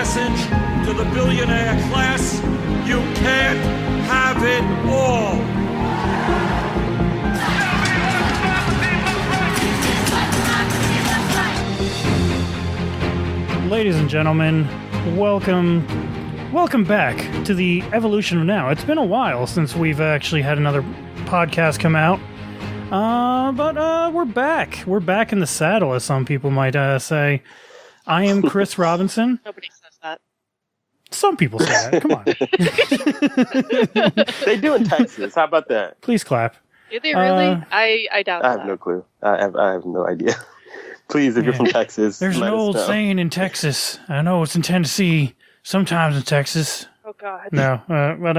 message to the billionaire class: you can't have it all. Ladies and gentlemen, welcome back to the evolution of now. It's been a while since we've actually had another podcast come out, but we're back. We're back in the saddle, as some people might say. I am Chris Robinson. Nobody says that. Some people say that. Come on. They do in Texas. How about that? Please clap. Do they really? I doubt I that. have no clue. I have no idea. Please, if you're from Texas, There's an let us old know. saying in Texas. I know it's in Tennessee, sometimes in Texas. Oh, God. No, but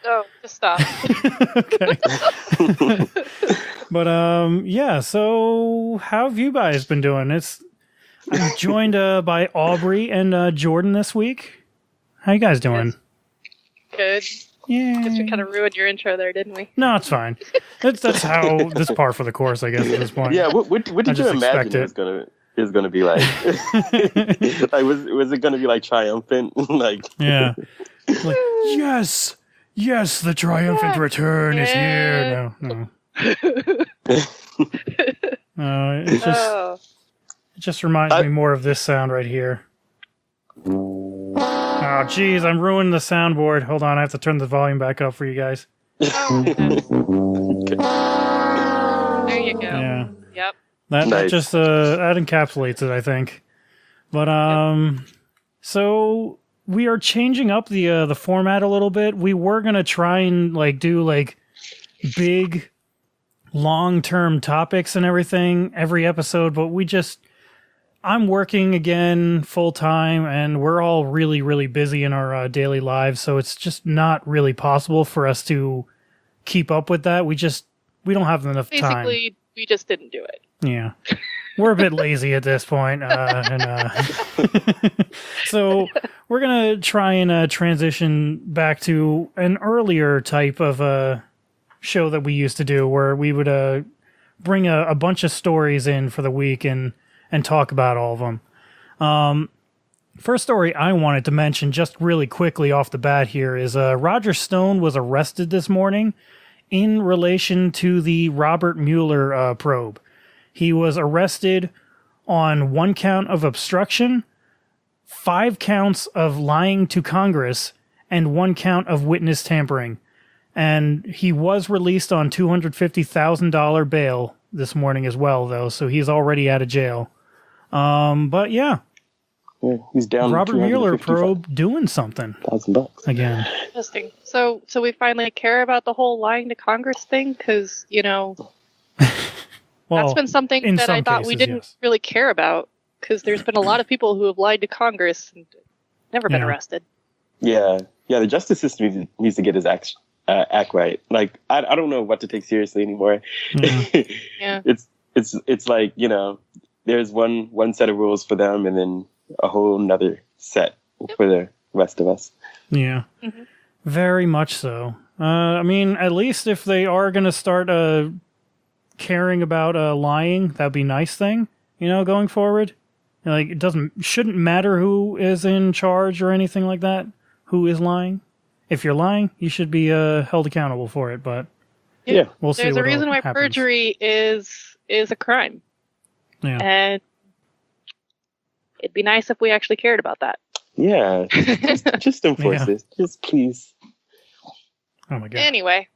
Oh, just stop. okay. But yeah. So how have you guys been doing? I'm joined by Aubrey and Jordan this week. How you guys doing? Good. Yeah. Guess we kind of ruined your intro there, didn't we? No, it's fine. That's how this par for the course, I guess, at this point. Yeah, what did you just imagine expect it was gonna be like? Like, was it gonna be like triumphant? Like, Yeah. Like, yes, the triumphant return is here. No. It just reminds me more of this sound right here. Oh, geez, I'm ruining the soundboard. Hold on, I have to turn the volume back up for you guys. Oh, there you go. Yeah. Yep. That Nice. just that encapsulates it, I think. But so we are changing up the format a little bit. We were gonna try and do big, long-term topics and everything every episode, but I'm working again full time, and we're all really, really busy in our daily lives, so it's just not really possible for us to keep up with that. We don't have enough time. Basically, we just didn't do it. Yeah. We're a bit lazy at this point. So we're going to try and transition back to an earlier type of show that we used to do, where we would bring a bunch of stories in for the week and talk about all of them. First story I wanted to mention just really quickly off the bat here is Roger Stone was arrested this morning in relation to the Robert Mueller probe. He was arrested on 1 count of obstruction, 5 counts of lying to Congress, and 1 count of witness tampering. And he was released on $250,000 bail this morning as well, though, so he's already out of jail. But yeah, he's down. Robert Mueller probe doing something. $1,000 again. Interesting. So we finally care about the whole lying to Congress thing, because Well, that's been something in that some I thought we cases, didn't yes. really care about, because there's been a lot of people who have lied to Congress and never been Yeah. arrested. Yeah. The justice system needs to get his act right. Like, I don't know what to take seriously anymore. Yeah. It's like, there's one set of rules for them, and then a whole nother set for the rest of us. Yeah, very much so. I mean, at least if they are going to start caring about lying, that'd be a nice thing, going forward. Like, shouldn't matter who is in charge or anything like that, who is lying. If you're lying, you should be held accountable for it, but Yeah. we'll see. There's a what reason why happens. perjury is a crime. Yeah. And it'd be nice if we actually cared about that. Yeah. Just enforce Yeah. it. Just please. Oh my god. Anyway,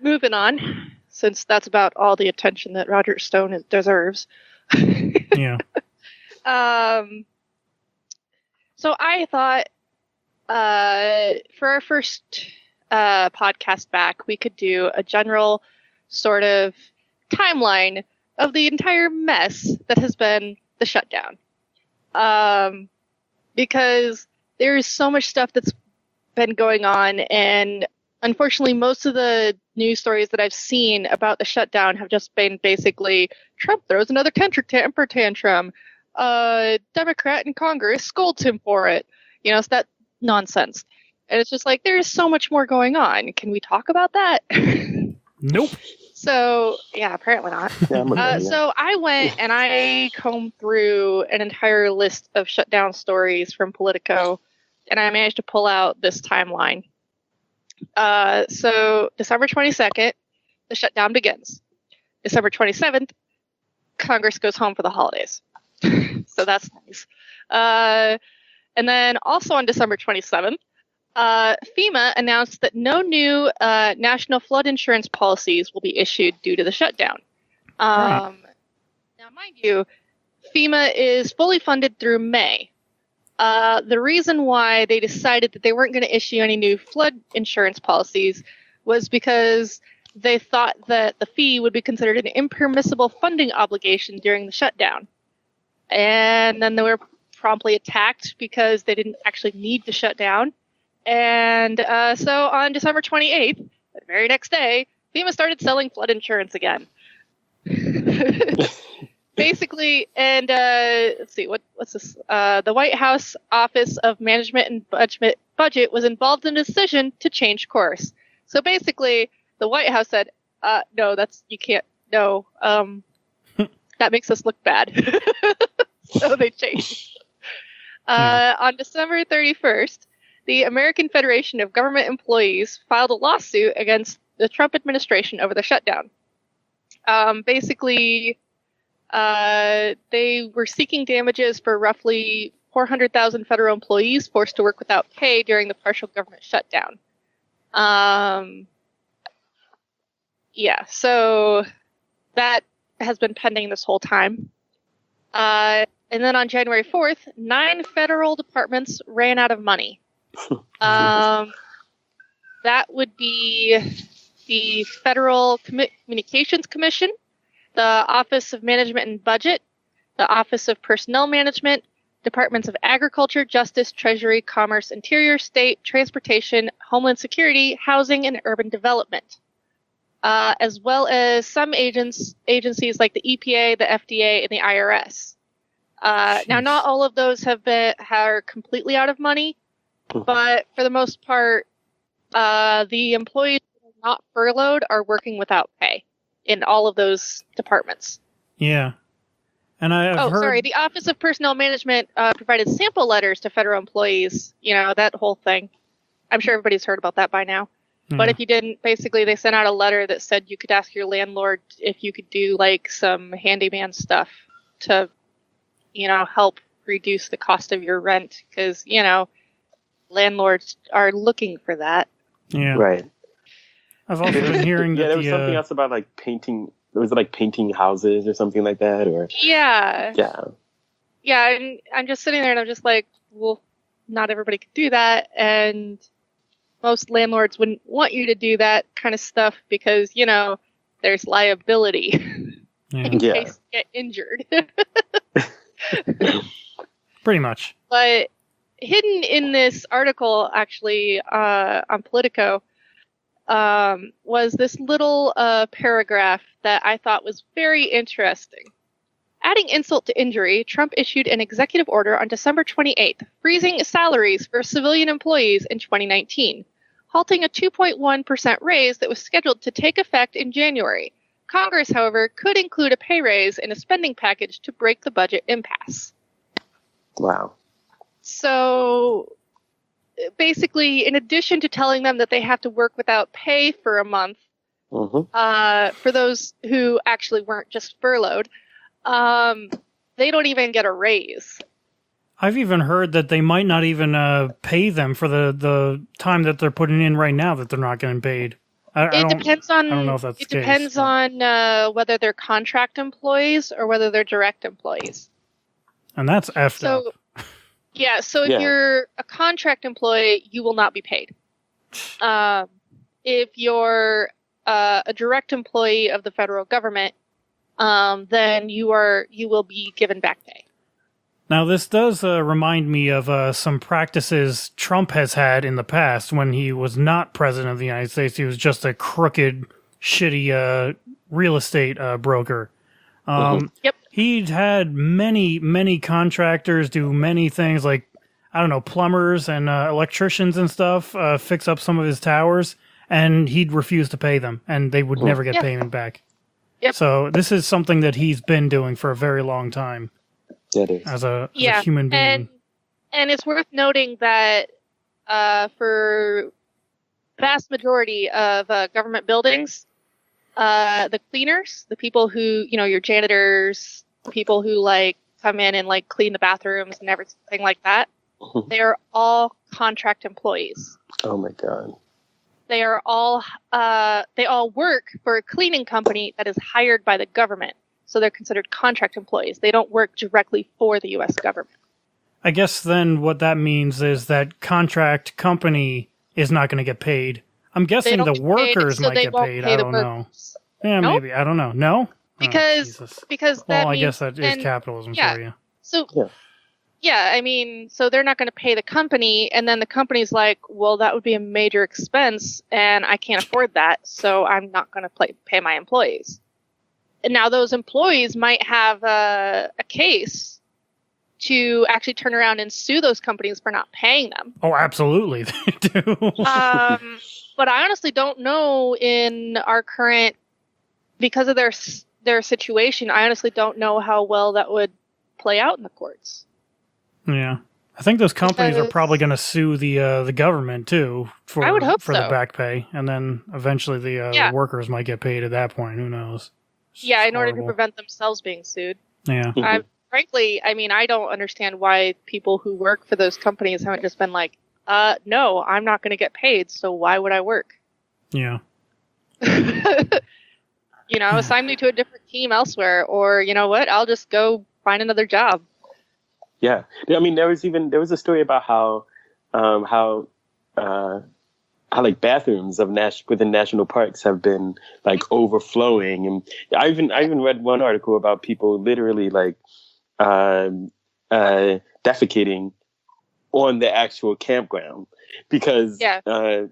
moving on, since that's about all the attention that Roger Stone deserves. Yeah. So I thought for our first podcast back, we could do a general sort of timeline of the entire mess that has been the shutdown. Because there's so much stuff that's been going on, and unfortunately most of the news stories that I've seen about the shutdown have just been basically Trump throws another temper tantrum, Democrat in Congress scolds him for it, so that nonsense. And it's just like, there's so much more going on. Can we talk about that? Nope. So, yeah, apparently not. Yeah, so I went and I combed through an entire list of shutdown stories from Politico, and I managed to pull out this timeline. So December 22nd, the shutdown begins. December 27th, Congress goes home for the holidays. So that's nice. And then also on December 27th, FEMA announced that no new national flood insurance policies will be issued due to the shutdown. Now, mind you, FEMA is fully funded through May. The reason why they decided that they weren't going to issue any new flood insurance policies was because they thought that the fee would be considered an impermissible funding obligation during the shutdown. And then they were promptly attacked because they didn't actually need to shut down. And so on December 28th, the very next day, FEMA started selling flood insurance again. Basically, and let's see, what's this? The White House Office of Management and Budget was involved in a decision to change course. So basically, the White House said, no, you can't, no, that makes us look bad. So they changed. On December 31st, the American Federation of Government Employees filed a lawsuit against the Trump administration over the shutdown. Basically, they were seeking damages for roughly 400,000 federal employees forced to work without pay during the partial government shutdown. Yeah, so that has been pending this whole time. And then on January 4th, 9 federal departments ran out of money. That would be the Federal Communications Commission, the Office of Management and Budget, the Office of Personnel Management, Departments of Agriculture, Justice, Treasury, Commerce, Interior, State, Transportation, Homeland Security, Housing, and Urban Development, as well as some agencies like the EPA, the FDA, and the IRS. Now, not all of those are completely out of money, but for the most part, the employees who are not furloughed are working without pay in all of those departments. Yeah. And I've heard... sorry. The Office of Personnel Management provided sample letters to federal employees, that whole thing. I'm sure everybody's heard about that by now. Yeah. But if you didn't, basically they sent out a letter that said you could ask your landlord if you could do like some handyman stuff to, help reduce the cost of your rent because, landlords are looking for that. Yeah. Right. I've also been hearing that there was something else about like painting. Was it like painting houses or something like that? Or yeah. And I'm just sitting there and I'm just like, well, not everybody could do that, and most landlords wouldn't want you to do that kind of stuff because there's liability in case you get injured. Pretty much. But hidden in this article, actually, on Politico, was this little paragraph that I thought was very interesting. Adding insult to injury, Trump issued an executive order on December 28th, freezing salaries for civilian employees in 2019, halting a 2.1% raise that was scheduled to take effect in January. Congress, however, could include a pay raise in a spending package to break the budget impasse. Wow. So basically, in addition to telling them that they have to work without pay for a month, for those who actually weren't just furloughed, they don't even get a raise. I've even heard that they might not even pay them for the time that they're putting in right now that they're not getting paid. I don't know if that's the case. It depends on whether they're contract employees or whether they're direct employees. And that's effed up. Yeah, so if you're a contract employee, you will not be paid. If you're a direct employee of the federal government, then you will be given back pay. Now, this does remind me of some practices Trump has had in the past when he was not president of the United States. He was just a crooked, shitty real estate broker. Yep. He'd had many contractors do many things like, I don't know, plumbers and electricians and stuff fix up some of his towers. and he'd refuse to pay them, and they would never get payment back. Yep. So this is something that he's been doing for a very long time. Yeah, it is. As a human being. And it's worth noting that for vast majority of government buildings, the cleaners, the people who, your janitors, people who come in and clean the bathrooms and everything like that, they are all contract employees. Oh my God. They are all they all work for a cleaning company that is hired by the government. So they're considered contract employees. They don't work directly for the U.S. government. I guess then what that means is that contract company is not going to get paid. I'm guessing the workers might get paid. I don't know. Yeah, nope. Maybe. I don't know. No? Because that I guess that is capitalism for you. So, so they're not going to pay the company, and then the company's like, well, that would be a major expense, and I can't afford that, so I'm not going to pay my employees. And now those employees might have a case to actually turn around and sue those companies for not paying them. Oh, absolutely, they do. But I honestly don't know in our current, because of their situation, I honestly don't know how well that would play out in the courts. Yeah. I think those companies are probably going to sue the government, too, for the back pay. And then eventually the workers might get paid at that point. Who knows? In order to prevent themselves being sued. Yeah. Frankly, I don't understand why people who work for those companies haven't just been like, no, I'm not going to get paid, so why would I work? Yeah. Assign me to a different team elsewhere, or you know what, I'll just go find another job. Yeah. I mean, there was a story about how bathrooms within national parks have been overflowing, and I even read one article about people literally defecating on the actual campground because the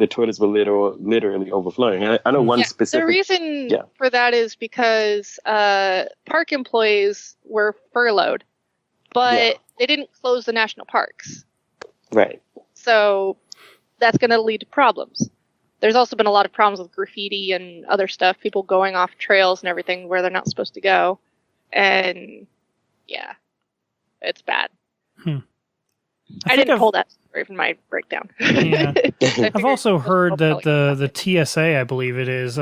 toilets were literally overflowing. I know one specific. The reason for that is because park employees were furloughed, but they didn't close the national parks. Right. So that's going to lead to problems. There's also been a lot of problems with graffiti and other stuff, people going off trails and everything where they're not supposed to go. And it's bad. I didn't pull that story from my breakdown. Yeah. I've also heard that the TSA, I believe it is,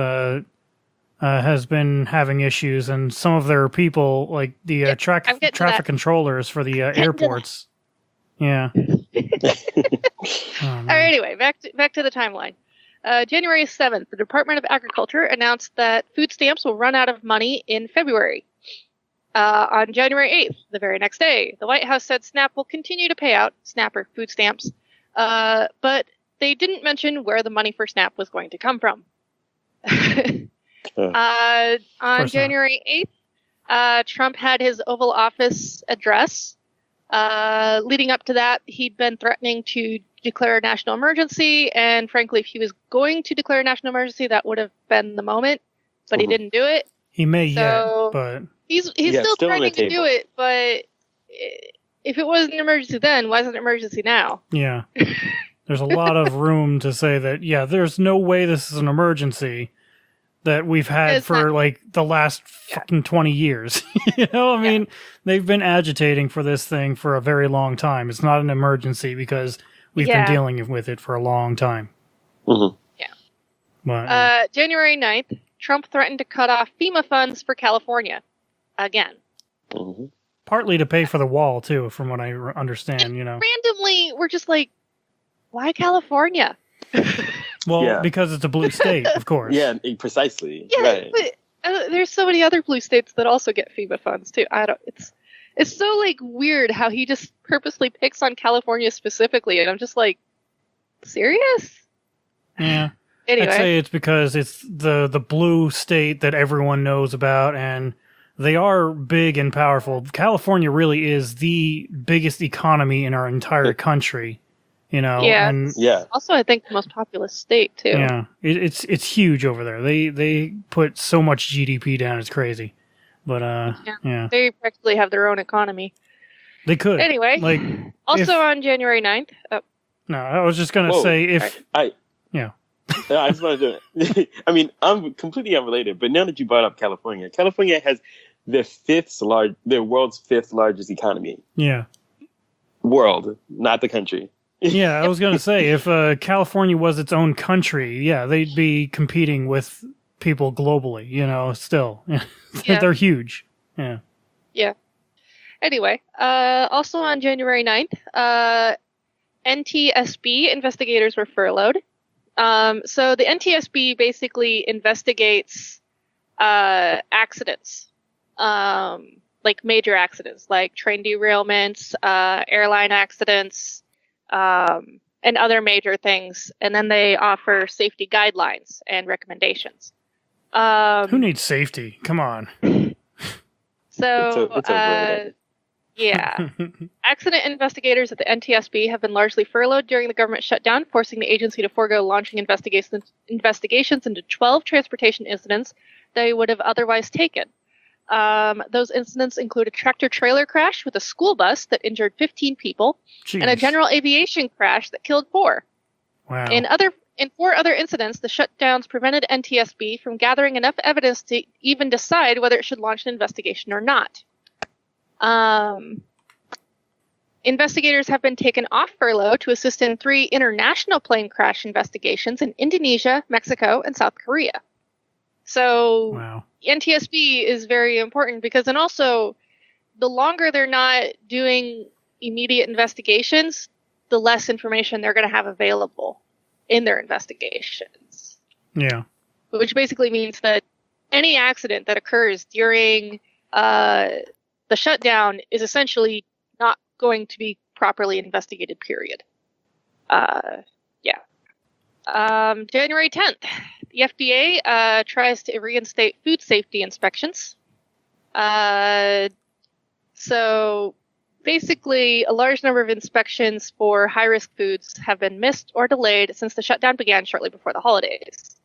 has been having issues, and some of their people, like the traffic controllers for the airports. Yeah. All right, anyway, back to the timeline. January 7th, the Department of Agriculture announced that food stamps will run out of money in February. On January 8th, the very next day, the White House said SNAP will continue to pay out food stamps, but they didn't mention where the money for SNAP was going to come from. On January 8th, Trump had his Oval Office address. Leading up to that, he'd been threatening to declare a national emergency, and frankly, if he was going to declare a national emergency, that would have been the moment, but he didn't do it. He may but... He's still threatening to do it, but if it wasn't an emergency then, why is it an emergency now? Yeah. There's a lot of room to say that, there's no way this is an emergency that we've had for the last fucking 20 years. I mean, they've been agitating for this thing for a very long time. It's not an emergency because we've been dealing with it for a long time. Mm-hmm. Yeah. But, January 9th, Trump threatened to cut off FEMA funds for California. Again. Mm-hmm. Partly to pay for the wall, too, from what I understand, Randomly, we're just like, why California? Well, because it's a blue state, of course. Yeah, precisely. Yeah, right. But there's so many other blue states that also get FEMA funds, too. It's so, weird how he just purposely picks on California specifically, and I'm just like, serious? Yeah. Anyway. I'd say it's because it's the blue state that everyone knows about, and they are big and powerful. California really is the biggest economy in our entire country, Yeah. And also, I think the most populous state too. Yeah, it's huge over there. They put so much GDP down, it's crazy. But they practically have their own economy. They could anyway. On January 9th. No, I was just going to say if... Yeah. No, I just wanted to... I mean, I'm completely unrelated, but now that you brought up California has the world's fifth largest economy. Yeah. World, not the country. Yeah, I was going to say, if California was its own country, yeah, they'd be competing with people globally, still. They're huge. Yeah. Yeah. Anyway, also on January 9th, NTSB investigators were furloughed. So the NTSB basically investigates accidents, like major accidents, like train derailments, airline accidents, and other major things. And then they offer safety guidelines and recommendations. Who needs safety? Come on. So, it's overrated. yeah. Accident investigators at the NTSB have been largely furloughed during the government shutdown, forcing the agency to forego launching investigations into 12 transportation incidents they would have otherwise taken. Those incidents include a tractor-trailer crash with a school bus that injured 15 people, Jeez. and a general aviation crash that killed 4. Wow. In 4 other incidents, the shutdowns prevented NTSB from gathering enough evidence to even decide whether it should launch an investigation or not. Investigators have been taken off furlough to assist in 3 international plane crash investigations in Indonesia, Mexico, and South Korea. So wow. NTSB is very important because, and also, the longer they're not doing immediate investigations, the less information they're going to have available in their investigations. Yeah. Which basically means that any accident that occurs during the shutdown is essentially not going to be properly investigated, period. January 10th, the FDA tries to reinstate food safety inspections. So basically, a large number of inspections for high-risk foods have been missed or delayed since the shutdown began shortly before the holidays.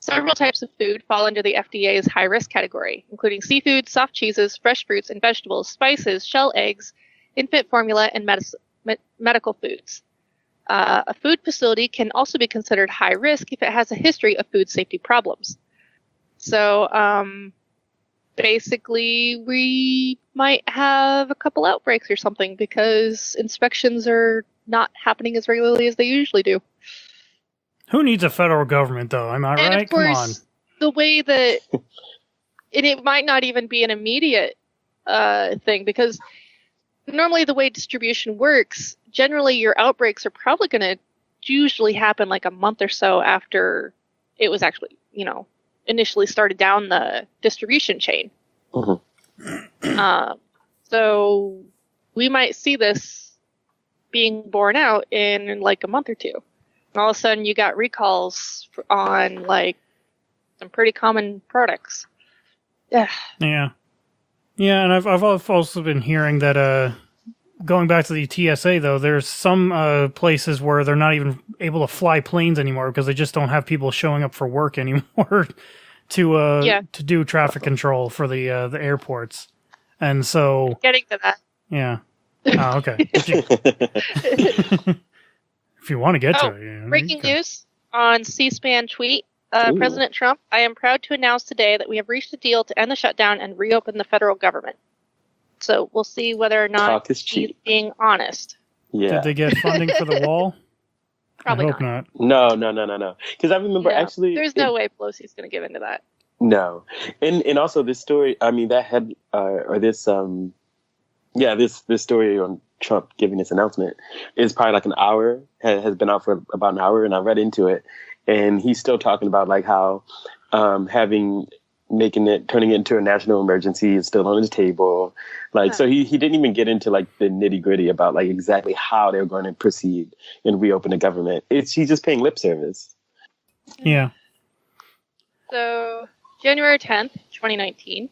Several types of food fall under the FDA's high-risk category, including seafood, soft cheeses, fresh fruits and vegetables, spices, shell eggs, infant formula, and medical foods. A food facility can also be considered high risk if it has a history of food safety problems. So basically, we might have a couple outbreaks or something because inspections are not happening as regularly as they usually do. Who needs a federal government, though? Am I right? And of course, come on. The way that... and it might not even be an immediate thing, because normally the way distribution works, generally your outbreaks are probably going to usually happen like a month or so after it was actually, initially started down the distribution chain. Mm-hmm. So we might see this being borne out in like a month or two. And all of a sudden you got recalls on like some pretty common products. Yeah. Yeah. Yeah, and I've also been hearing that going back to the TSA, though, there's some places where they're not even able to fly planes anymore because they just don't have people showing up for work anymore to do traffic control for the airports. And so... Getting to that. Yeah. Oh, okay. If you want to get to it. Breaking news on C-SPAN tweet. President Trump, I am proud to announce today that we have reached a deal to end the shutdown and reopen the federal government. So we'll see whether or not he's being honest. Yeah. Did they get funding for the wall? Probably I hope not. No. Because I remember actually... There's no way Pelosi's going to give into that. No. And also this story, I mean, that had... this story on Trump giving this announcement is probably like an hour, has been out for about an hour, and I read into it. And he's still talking about like how turning it into a national emergency is still on the table. Like, so he didn't even get into like the nitty gritty about like exactly how they're going to proceed and reopen the government. He's just paying lip service. Yeah. So January 10th, 2019,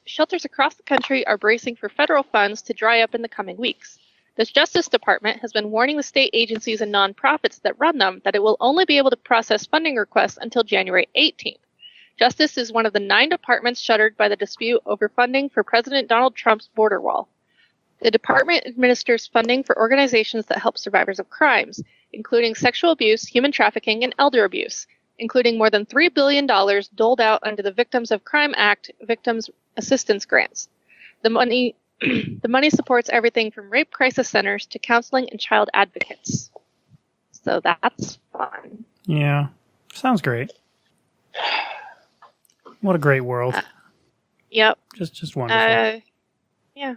shelters across the country are bracing for federal funds to dry up in the coming weeks. The Justice Department has been warning the state agencies and nonprofits that run them that it will only be able to process funding requests until January 18th. Justice is one of the 9 departments shuttered by the dispute over funding for President Donald Trump's border wall. The department administers funding for organizations that help survivors of crimes, including sexual abuse, human trafficking, and elder abuse, including more than $3 billion doled out under the Victims of Crime Act Victims Assistance Grants. The money supports everything from rape crisis centers to counseling and child advocates. So that's fun. Yeah. Sounds great. What a great world. Yep. Just wonderful. Yeah.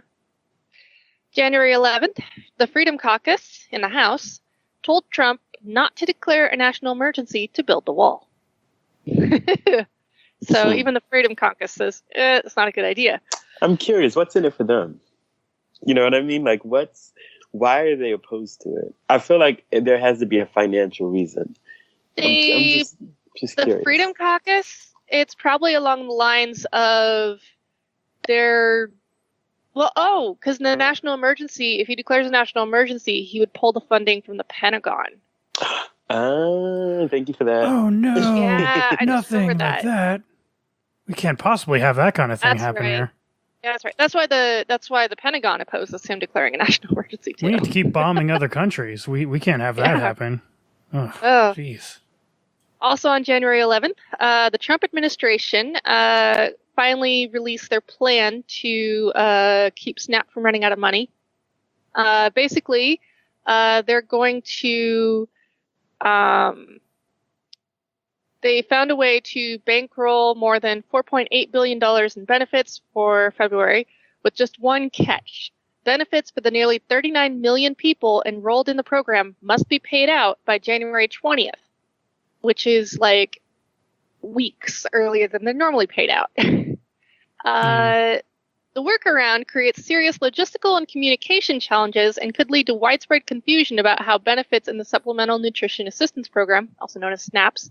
January 11th, the Freedom Caucus in the House told Trump not to declare a national emergency to build the wall. So even the Freedom Caucus says, it's not a good idea. I'm curious, what's in it for them? You know what I mean? Like, why are they opposed to it? I feel like there has to be a financial reason. I'm just the curious. Freedom Caucus, it's probably along the lines of because in the national emergency, if he declares a national emergency, he would pull the funding from the Pentagon. Thank you for that. Oh, no. Yeah, I just Nothing remembered like that. We can't possibly have that kind of thing happen here. Yeah, that's right. That's why the Pentagon opposes him declaring a national emergency too. We need to keep bombing other countries. We can't have that happen. Oh, jeez. Also on January 11th, the Trump administration finally released their plan to keep Snap from running out of money. Basically, they're going to... they found a way to bankroll more than $4.8 billion in benefits for February, with just one catch. Benefits for the nearly 39 million people enrolled in the program must be paid out by January 20th, which is like weeks earlier than they're normally paid out. The workaround creates serious logistical and communication challenges and could lead to widespread confusion about how benefits in the Supplemental Nutrition Assistance Program, also known as SNAPS,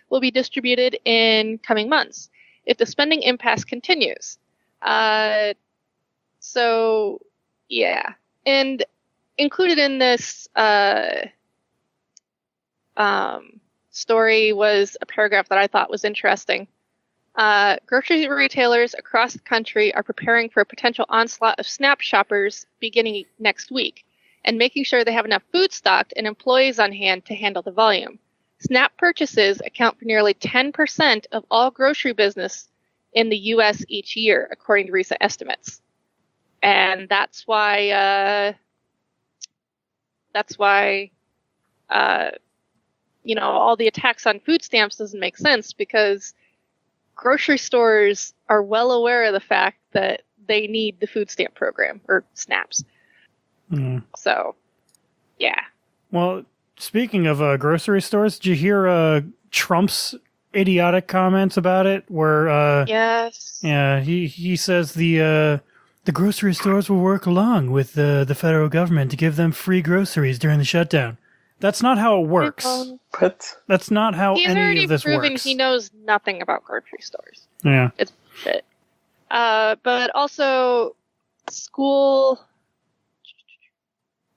will be distributed in coming months if the spending impasse continues. So, yeah. And included in this story was a paragraph that I thought was interesting. Grocery retailers across the country are preparing for a potential onslaught of SNAP shoppers beginning next week and making sure they have enough food stocked and employees on hand to handle the volume. SNAP purchases account for nearly 10% of all grocery business in the U.S. each year, according to recent estimates. And that's why all the attacks on food stamps doesn't make sense, because grocery stores are well aware of the fact that they need the food stamp program, or SNAPs. So, yeah. Well, speaking of grocery stores, did you hear Trump's idiotic comments about it? Where yes, yeah, he says the grocery stores will work along with the federal government to give them free groceries during the shutdown. That's not how it works. What? That's not how any of this proven works. He knows nothing about grocery stores. Yeah, it's shit. But also school.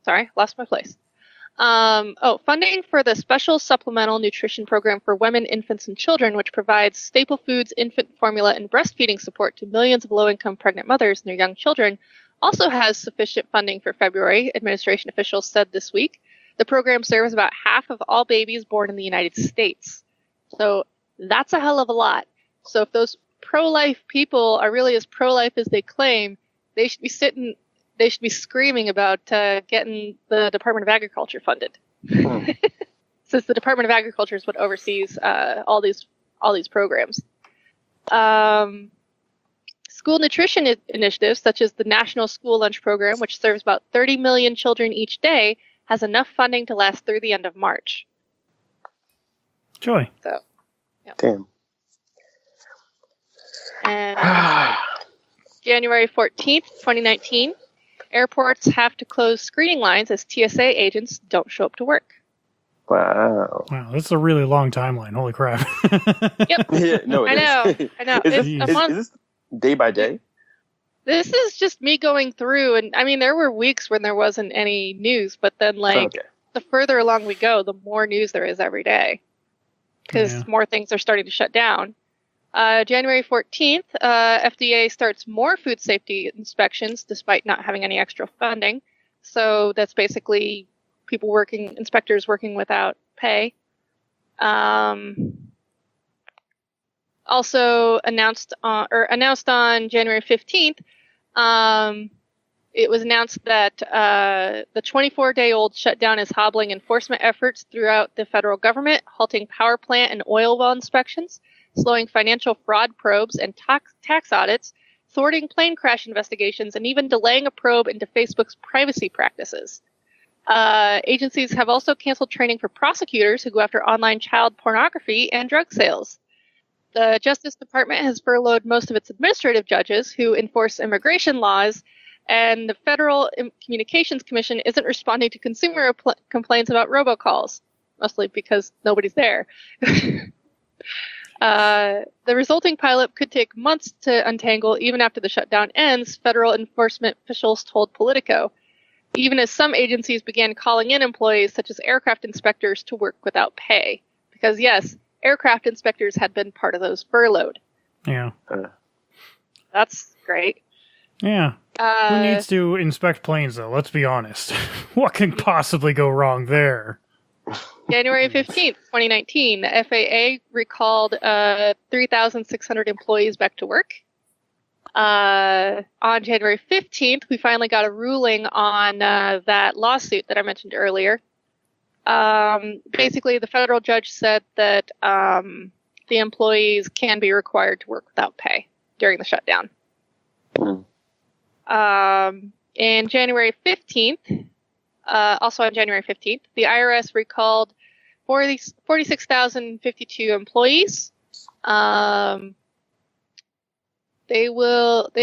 Sorry, lost my place. Funding for the Special Supplemental Nutrition Program for Women, Infants, and Children, which provides staple foods, infant formula, and breastfeeding support to millions of low-income pregnant mothers and their young children, also has sufficient funding for February, administration officials said this week. The program serves about half of all babies born in the United States. So that's a hell of a lot. So if those pro-life people are really as pro-life as they claim, they should be screaming about getting the Department of Agriculture funded. Since the Department of Agriculture is what oversees all these programs. School nutrition initiatives, such as the National School Lunch Program, which serves about 30 million children each day, has enough funding to last through the end of March. Joy. So, yeah. Damn. And January 14th, 2019, airports have to close screening lines as TSA agents don't show up to work. Wow. Wow, this is a really long timeline. Holy crap. Yep. Yeah, no, I know. Is It's a month. this day by day? This is just me going through, and I mean, there were weeks when there wasn't any news, but then, the further along we go, the more news there is every day, because more things are starting to shut down. January 14th, FDA starts more food safety inspections despite not having any extra funding. So that's basically inspectors working without pay. Also announced on January 15th, it was announced that the 24-day-old shutdown is hobbling enforcement efforts throughout the federal government, halting power plant and oil well inspections, slowing financial fraud probes and tax audits, thwarting plane crash investigations, and even delaying a probe into Facebook's privacy practices. Agencies have also canceled training for prosecutors who go after online child pornography and drug sales. The Justice Department has furloughed most of its administrative judges who enforce immigration laws, and the Federal Communications Commission isn't responding to consumer complaints about robocalls, mostly because nobody's there. The resulting pileup could take months to untangle even after the shutdown ends, federal enforcement officials told Politico, even as some agencies began calling in employees such as aircraft inspectors to work without pay. Because yes, aircraft inspectors had been part of those furloughed. Yeah. That's great. Yeah. Who needs to inspect planes, though? Let's be honest. What can possibly go wrong there? January 15th, 2019, the FAA recalled 3,600 employees back to work. On January 15th, we finally got a ruling on that lawsuit that I mentioned earlier. Basically, the federal judge said that the employees can be required to work without pay during the shutdown. In January 15th, also on January 15th, the IRS recalled 46,052 employees. They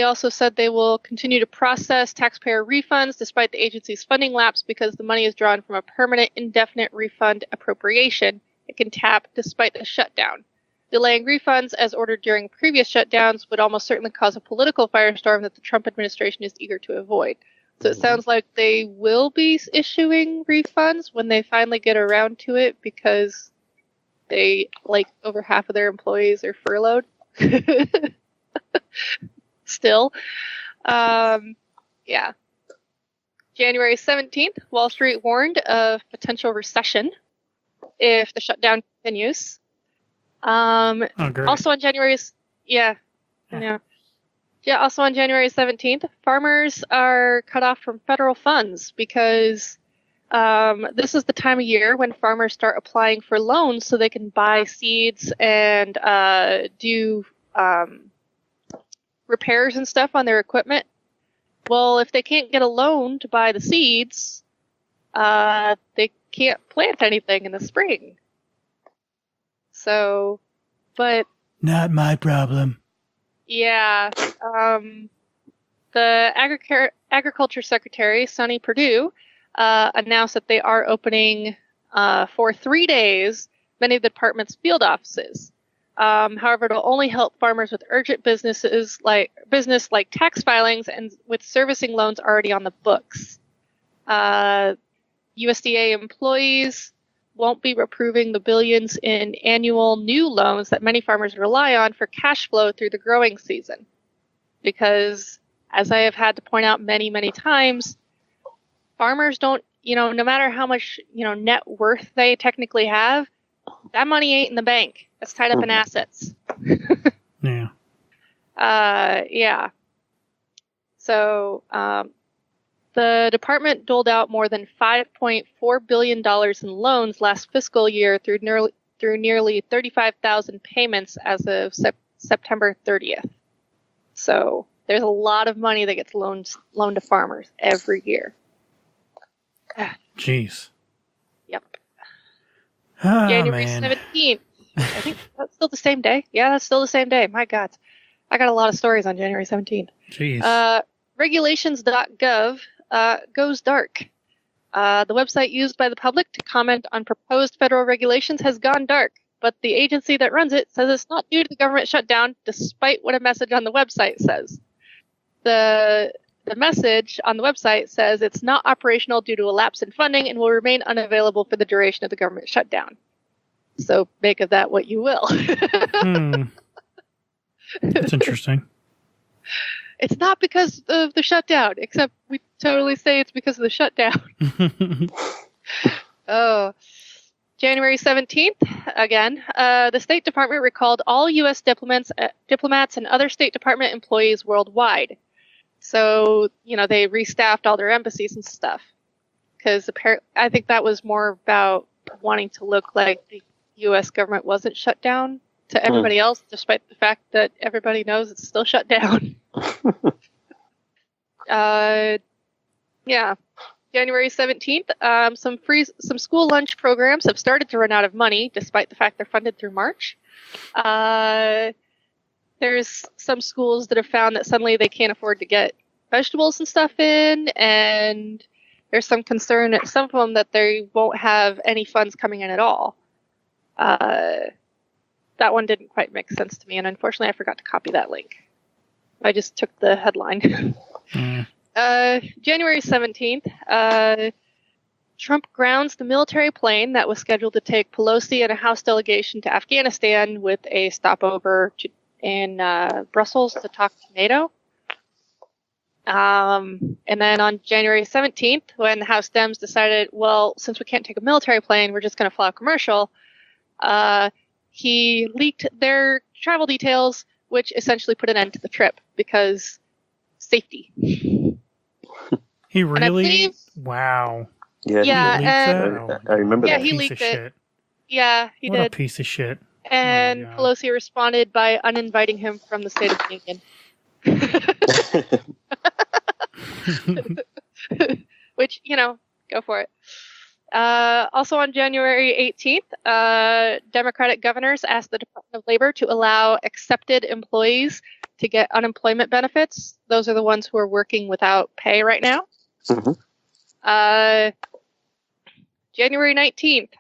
also said they will continue to process taxpayer refunds despite the agency's funding lapse because the money is drawn from a permanent indefinite refund appropriation it can tap despite the shutdown. Delaying refunds as ordered during previous shutdowns would almost certainly cause a political firestorm that the Trump administration is eager to avoid. So it sounds like they will be issuing refunds when they finally get around to it because over half of their employees are furloughed. Still. Yeah. January 17th, Wall Street warned of potential recession if the shutdown continues. Also on January 17th, farmers are cut off from federal funds because this is the time of year when farmers start applying for loans so they can buy seeds and do repairs and stuff on their equipment. Well, if they can't get a loan to buy the seeds, they can't plant anything in the spring. So, but... Not my problem. Yeah. The Agriculture Secretary, Sonny Perdue, announced that they are opening for 3 days many of the department's field offices. However, it'll only help farmers with urgent business like tax filings and with servicing loans already on the books. USDA employees won't be approving the billions in annual new loans that many farmers rely on for cash flow through the growing season. Because, as I have had to point out many, many times, farmers don't, no matter how much, net worth they technically have, that money ain't in the bank. That's tied up in assets. Yeah. Yeah. So, the department doled out more than $5.4 billion in loans last fiscal year through nearly 35,000 payments as of September 30th. So there's a lot of money that gets loaned to farmers every year. Jeez. Yep. Oh, January man. 17th. I think that's still the same day. Yeah, that's still the same day. My God. I got a lot of stories on January 17th. Jeez. Regulations.gov goes dark. The website used by the public to comment on proposed federal regulations has gone dark, but the agency that runs it says it's not due to the government shutdown, despite what a message on the website says. The message on the website says it's not operational due to a lapse in funding and will remain unavailable for the duration of the government shutdown. So make of that what you will. That's interesting. It's not because of the shutdown, except we totally say it's because of the shutdown. Oh, January 17th, again, the State Department recalled all U.S. diplomats and other State Department employees worldwide. So, they restaffed all their embassies and stuff. Because I think that was more about wanting to look like the U.S. government wasn't shut down to everybody else, despite the fact that everybody knows it's still shut down. Yeah. January 17th, some school lunch programs have started to run out of money, despite the fact they're funded through March. There's some schools that have found that suddenly they can't afford to get vegetables and stuff in, and there's some concern at some of them that they won't have any funds coming in at all. That one didn't quite make sense to me, and unfortunately I forgot to copy that link. I just took the headline. January 17th, Trump grounds the military plane that was scheduled to take Pelosi and a House delegation to Afghanistan with a stopover in Brussels to talk to NATO. And then on January 17th, when the House Dems decided, well, since we can't take a military plane, we're just going to fly a commercial, he leaked their travel details, which essentially put an end to the trip because safety. He really? Wow. Yeah, I remember that. Yeah, he leaked it. Shit. Yeah, he did. What a piece of shit. And Pelosi responded by uninviting him from the State of the Union. Which, go for it. Also on January 18th, Democratic governors asked the Department of Labor to allow accepted employees to get unemployment benefits. Those are the ones who are working without pay right now. January 19th,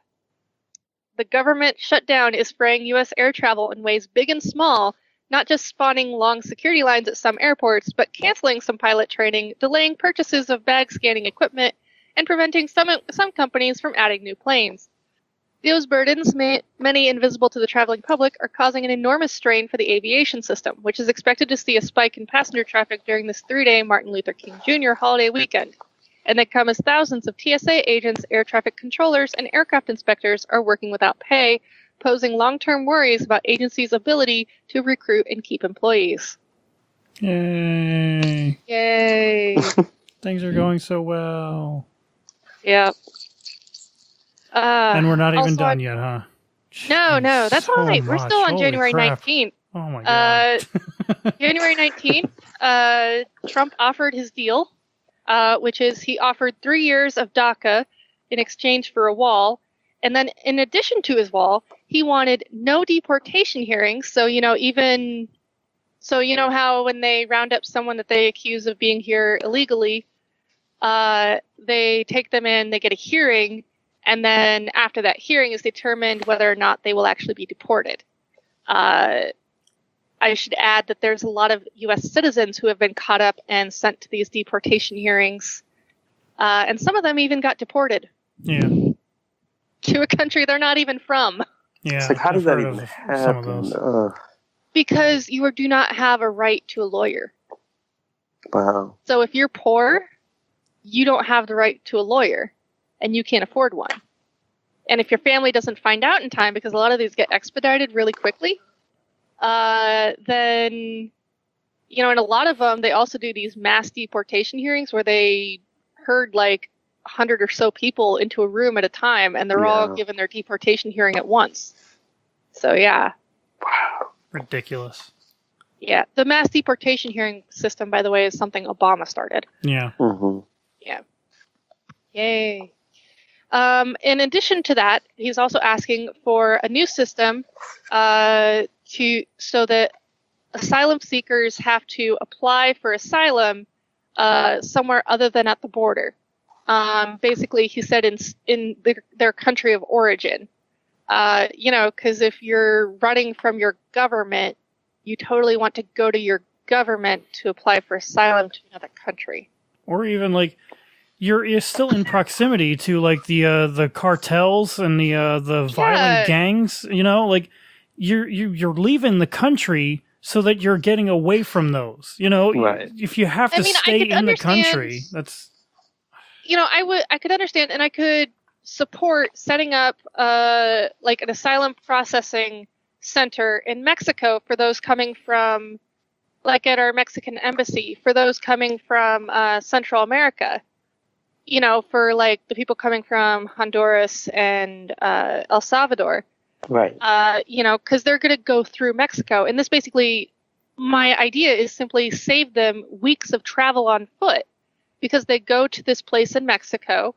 the government shutdown is fraying U.S. air travel in ways big and small, not just spawning long security lines at some airports, but canceling some pilot training, delaying purchases of bag scanning equipment, and preventing some companies from adding new planes. Those burdens, many invisible to the traveling public, are causing an enormous strain for the aviation system, which is expected to see a spike in passenger traffic during this 3-day Martin Luther King Jr. holiday weekend. And they come as thousands of TSA agents, air traffic controllers, and aircraft inspectors are working without pay, posing long-term worries about agencies' ability to recruit and keep employees. Yay. Yay. Things are going so well. Yep. And we're not even done yet, huh? No, that's all right. We're still on January 19th. Oh my God. January 19th, Trump offered his deal, which is he offered 3 years of DACA in exchange for a wall. And then in addition to his wall, he wanted no deportation hearings. So, how when they round up someone that they accuse of being here illegally, they take them in, they get a hearing, and then after that hearing is determined whether or not they will actually be deported. I should add that there's a lot of U.S. citizens who have been caught up and sent to these deportation hearings, and some of them even got deported. Yeah. To a country they're not even from. Yeah. It's like, how does that even happen? Because you do not have a right to a lawyer. Wow. So if you're poor, you don't have the right to a lawyer, and you can't afford one. And if your family doesn't find out in time, because a lot of these get expedited really quickly, then, and a lot of them, they also do these mass deportation hearings where they herd like 100 or so people into a room at a time, and they're all given their deportation hearing at once. So, yeah. Wow. Ridiculous. Yeah. The mass deportation hearing system, by the way, is something Obama started. Yeah. Mm-hmm. Yeah. Yay. In addition to that, he's also asking for a new system so that asylum seekers have to apply for asylum somewhere other than at the border. Basically, he said in their country of origin. Because if you're running from your government, you totally want to go to your government to apply for asylum to another country. Or even like you're still in proximity to like the cartels and the violent gangs. Like you're leaving the country so that you're getting away from those. You know, Right. if you have to stay in the country, that's... I could understand, and I could support setting up like an asylum processing center in Mexico for those coming from, like at our Mexican embassy, for those coming from Central America. You know, for like the people coming from Honduras and El Salvador. Right. Because they're going to go through Mexico. And this basically, my idea is simply save them weeks of travel on foot, because they go to this place in Mexico,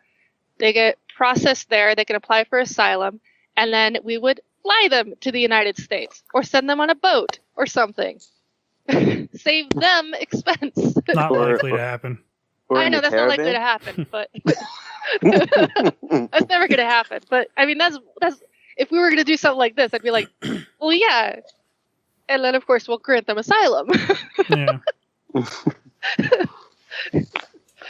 they get processed there, they can apply for asylum, and then we would fly them to the United States or send them on a boat or something. Save them expense. Not likely to happen. I know that's not likely to happen, but that's never going to happen. But I mean, that's if we were going to do something like this, I'd be like, well, yeah, and then of course we'll grant them asylum. Yeah.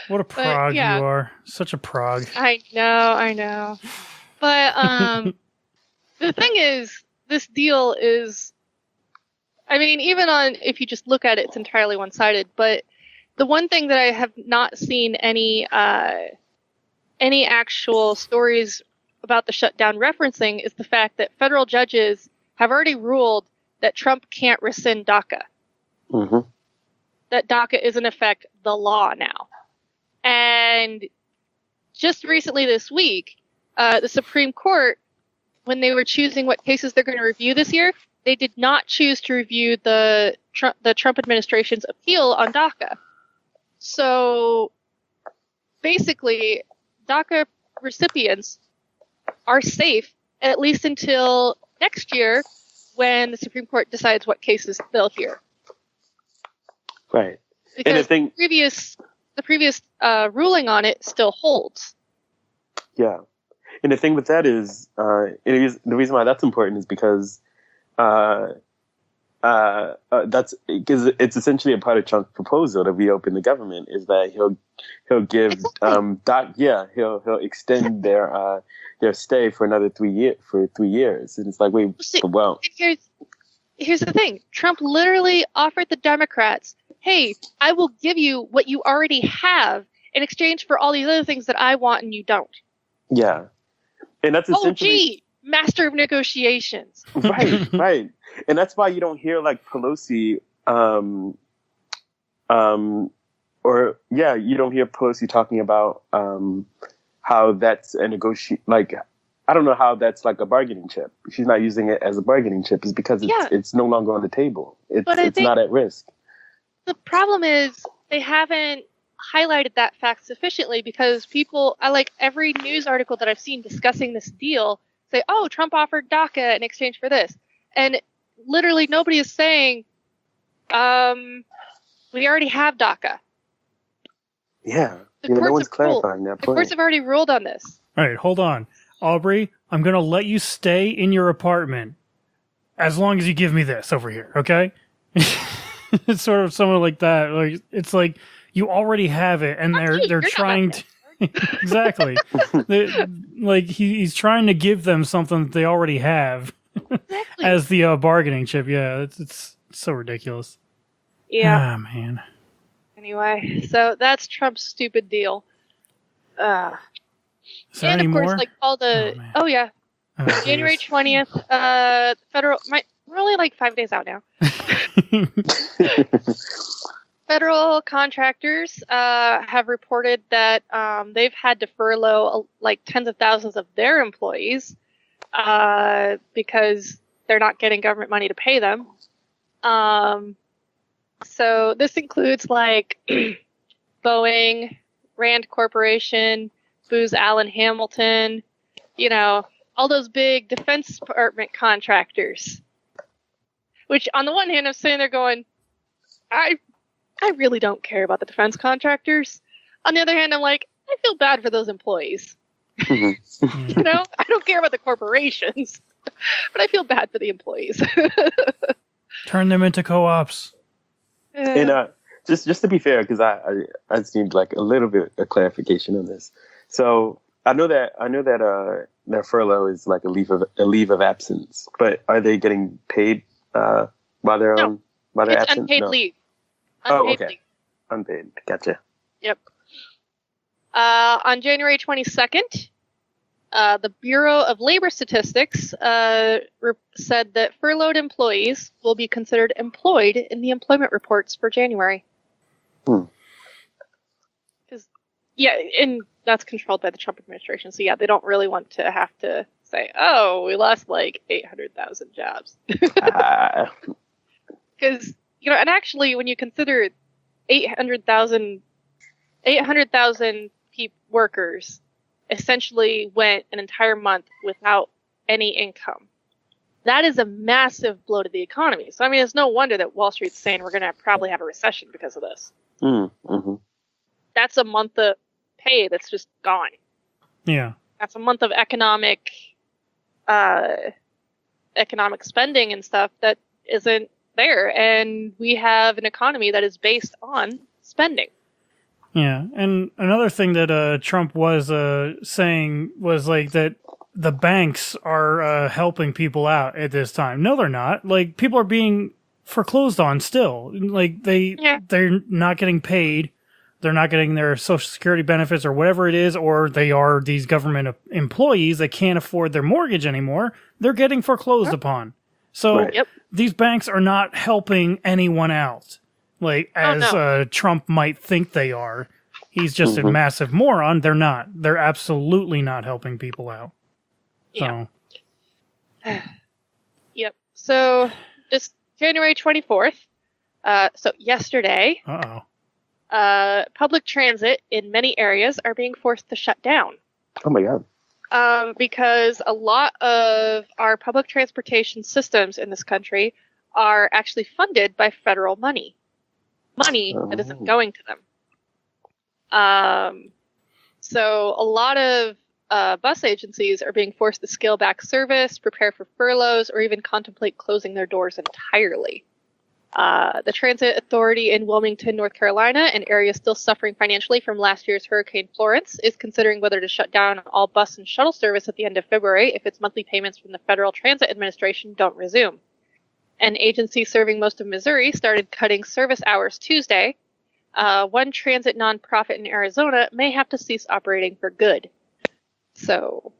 What a prog you are! Such a prog. I know. But the thing is, this deal is, I mean, even on, if you just look at it, it's entirely one-sided. But the one thing that I have not seen any actual stories about the shutdown referencing is the fact that federal judges have already ruled that Trump can't rescind DACA. Mm-hmm. That DACA is in effect the law now. And just recently this week, the Supreme Court, when they were choosing what cases they're going to review this year, they did not choose to review the Trump administration's appeal on DACA. So basically, DACA recipients are safe at least until next year, when the Supreme Court decides what cases they'll hear. Right. Because And the thing, the previous ruling on it still holds. yeah. And the thing with that is, the reason why that's important is because that's because it's essentially a part of Trump's proposal to reopen the government, is that he'll give he'll extend their stay for another 3 years, and it's like, wait, well, here's the thing: Trump literally offered the Democrats, "Hey, I will give you what you already have in exchange for all these other things that I want and you don't." Yeah, and that's essentially master of negotiations. Right. And that's why you don't hear like Pelosi, you don't hear Pelosi talking about how that's a like, I don't know how that's like a bargaining chip. She's not using it as a bargaining chip. It's because it's no longer on the table. It's not at risk. The problem is they haven't highlighted that fact sufficiently, because people, I like every news article that I've seen discussing this deal, say, "Oh, Trump offered DACA in exchange for this," and literally nobody is saying, "We already have DACA." Yeah, no one's clarifying that point. The courts have already ruled on this. All right, hold on, Aubrey. I'm gonna let you stay in your apartment as long as you give me this over here, okay? It's sort of somewhere like that. Like, it's like you already have it, and they're trying to. Exactly. Like he's trying to give them something that they already have. Exactly. As the bargaining chip. Yeah, it's so ridiculous. Yeah. Ah, man. Anyway, so that's Trump's stupid deal. Is there and any of course, more? like all the January 20th, federal. We're only like 5 days out now. Federal contractors have reported that they've had to furlough like tens of thousands of their employees because they're not getting government money to pay them. So this includes like Boeing, Rand Corporation, Booz Allen Hamilton, all those big Defense Department contractors. Which on the one hand, I'm sitting there going, I really don't care about the defense contractors. On the other hand, I'm like, I feel bad for those employees. Mm-hmm. I don't care about the corporations, but I feel bad for the employees. Turn them into co-ops. And just to be fair, because I just need like a little bit of clarification on this. So I know that their furlough is like a leave of absence, but are they getting paid while they're on? While they're It's absent? unpaid No. leave. Oh, Unpaid okay. leave. Unpaid. Gotcha. Yep. On January 22nd, the Bureau of Labor Statistics said that furloughed employees will be considered employed in the employment reports for January. Yeah, and that's controlled by the Trump administration. So yeah, they don't really want to have to say, "Oh, we lost like 800,000 jobs," because and actually, when you consider 800,000 workers essentially went an entire month without any income. That is a massive blow to the economy. So I mean, it's no wonder that Wall Street's saying we're going to probably have a recession because of this. Mm-hmm. That's a month of pay that's just gone. Yeah. That's a month of economic spending and stuff that isn't there. And we have an economy that is based on spending. Yeah. And another thing that Trump was saying was like that the banks are helping people out at this time. No, they're not. Like, people are being foreclosed on still. Like, they're not getting paid. They're not getting their Social Security benefits or whatever it is, or they are these government employees that can't afford their mortgage anymore. They're getting foreclosed upon. So these banks are not helping anyone out, like as Trump might think they are. He's just a massive moron. They're not. They're absolutely not helping people out. Yeah. So. Yep. So just January 24th. So yesterday. Public transit in many areas are being forced to shut down. Oh my God. Because a lot of our public transportation systems in this country are actually funded by federal money. Money that isn't going to them. So a lot of bus agencies are being forced to scale back service, prepare for furloughs, or even contemplate closing their doors entirely. The Transit Authority in Wilmington, North Carolina, an area still suffering financially from last year's Hurricane Florence, is considering whether to shut down all bus and shuttle service at the end of February if its monthly payments from the Federal Transit Administration don't resume. An agency serving most of Missouri started cutting service hours Tuesday. One transit nonprofit in Arizona may have to cease operating for good. So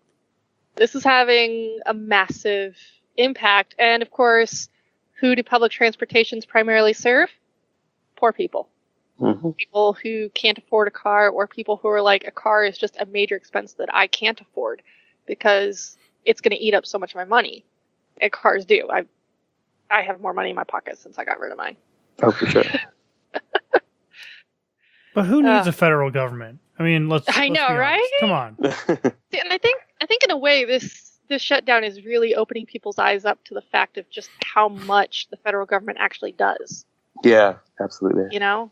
this is having a massive impact. And of course, who do public transportations primarily serve? Poor people. People who can't afford a car, or people who are like, a car is just a major expense that I can't afford because it's going to eat up so much of my money. And cars do. I have more money in my pocket since I got rid of mine. Oh, for sure. But who needs a federal government? I mean, let's I know, be right? honest. Come on. And I think in a way this shutdown is really opening people's eyes up to the fact of just how much the federal government actually does. Yeah, absolutely. January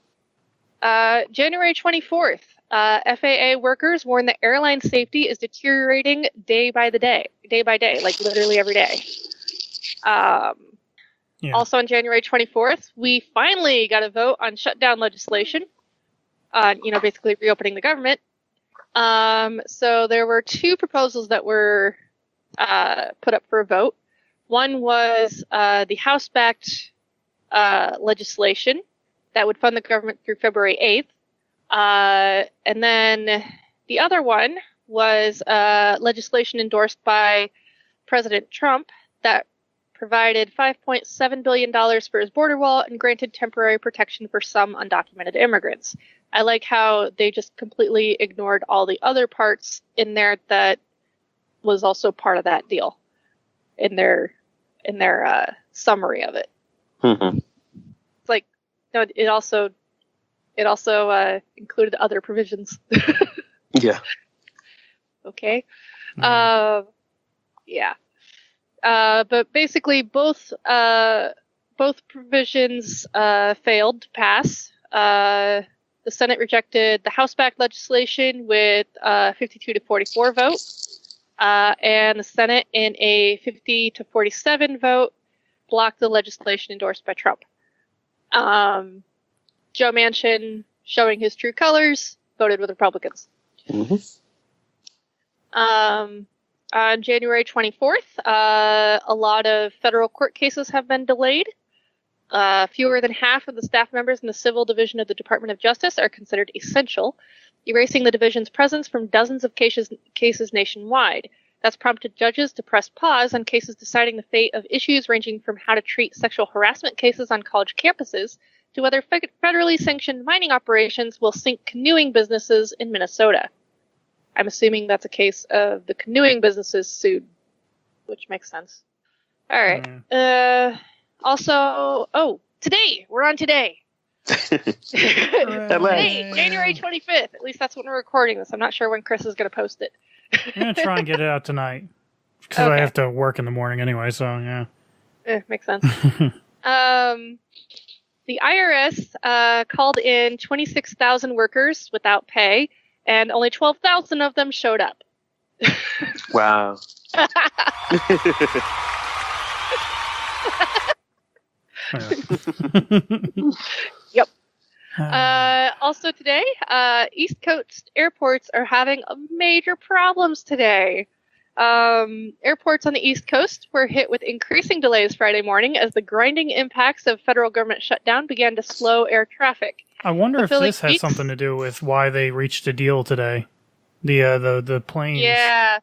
24th, FAA workers warn that airline safety is deteriorating day by day, like literally every day. Also on January 24th, we finally got a vote on shutdown legislation, basically reopening the government. So there were two proposals that were put up for a vote. One was the House-backed legislation that would fund the government through February 8th. And then the other one was legislation endorsed by President Trump that provided $5.7 billion for his border wall and granted temporary protection for some undocumented immigrants. I like how they just completely ignored all the other parts in there that was also part of that deal in their summary of it. It's like, no, it also included other provisions. Yeah. Okay. Yeah. But basically both provisions failed to pass. The Senate rejected the House-backed legislation with a 52 to 44 vote. And the Senate, in a 50 to 47 vote, blocked the legislation endorsed by Trump. Joe Manchin, showing his true colors, voted with Republicans. On January 24th, a lot of federal court cases have been delayed. Fewer than half of the staff members in the Civil Division of the Department of Justice are considered essential, erasing the division's presence from dozens of cases nationwide. That's prompted judges to press pause on cases deciding the fate of issues ranging from how to treat sexual harassment cases on college campuses to whether federally sanctioned mining operations will sink canoeing businesses in Minnesota. I'm assuming that's a case of the canoeing businesses sued, which makes sense. All right. Today. We're on today. Today, January 25th. At least that's when we're recording this. I'm not sure when Chris is going to post it. I'm going to try and get it out tonight. Because I have to work in the morning anyway, so yeah. Makes sense. The IRS called in 26,000 workers without pay, and only 12,000 of them showed up. Wow. Yep. Also today, East Coast airports are having major problems today. Airports on the East Coast were hit with increasing delays Friday morning as the grinding impacts of federal government shutdown began to slow air traffic. I wonder if this has something to do with why they reached a deal today. The planes. Yeah.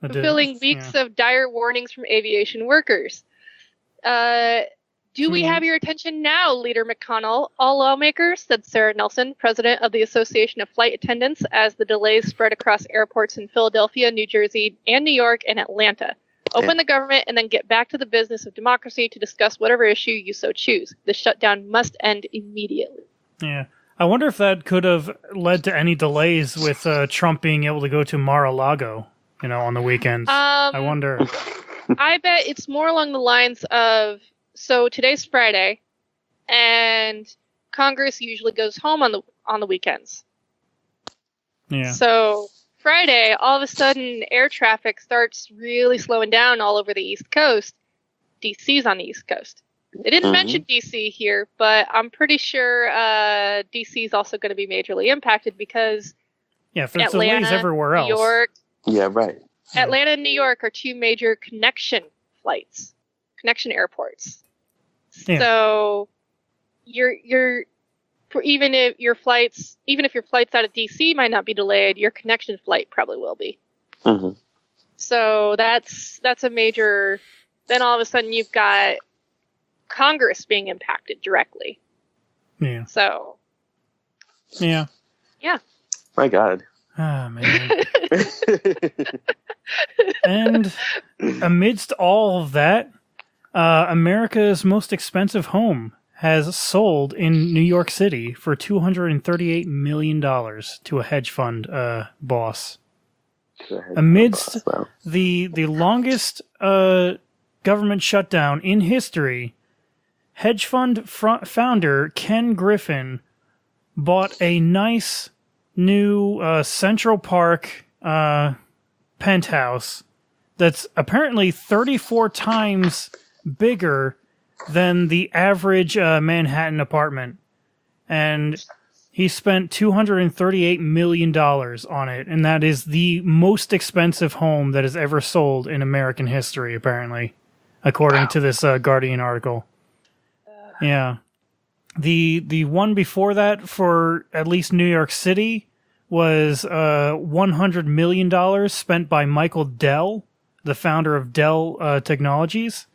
Fulfilling weeks of dire warnings from aviation workers. Do we have your attention now, Leader McConnell? All lawmakers, said Sarah Nelson, president of the Association of Flight Attendants, as the delays spread across airports in Philadelphia, New Jersey, and New York and Atlanta. Open the government and then get back to the business of democracy to discuss whatever issue you so choose. The shutdown must end immediately. Yeah. I wonder if that could have led to any delays with Trump being able to go to Mar-a-Lago, on the weekends. I wonder. I bet it's more along the lines of, so today's Friday, and Congress usually goes home on the weekends. Yeah. So Friday, all of a sudden, air traffic starts really slowing down all over the East Coast. DC's on the East Coast. They didn't mention DC here, but I'm pretty sure DC is also going to be majorly impacted because if there's delays everywhere else. New York, yeah, right. Atlanta and New York are two major connection airports. Yeah. So you're even if your flights out of DC might not be delayed, your connection flight probably will be. Mm-hmm. So that's a major. Then all of a sudden you've got Congress being impacted directly. Yeah. So. Yeah. Yeah. My God. Ah, man. And amidst all of that, America's most expensive home has sold in New York City for $238 million to a hedge fund boss. Amidst the longest government shutdown in history, hedge fund founder Ken Griffin bought a nice new Central Park penthouse that's apparently 34 times bigger than the average Manhattan apartment. And he spent $238 million on it, and that is the most expensive home that has ever sold in American history, apparently, according to this Guardian article. Yeah. The one before that for at least New York City was $100 million spent by Michael Dell, the founder of Dell Technologies.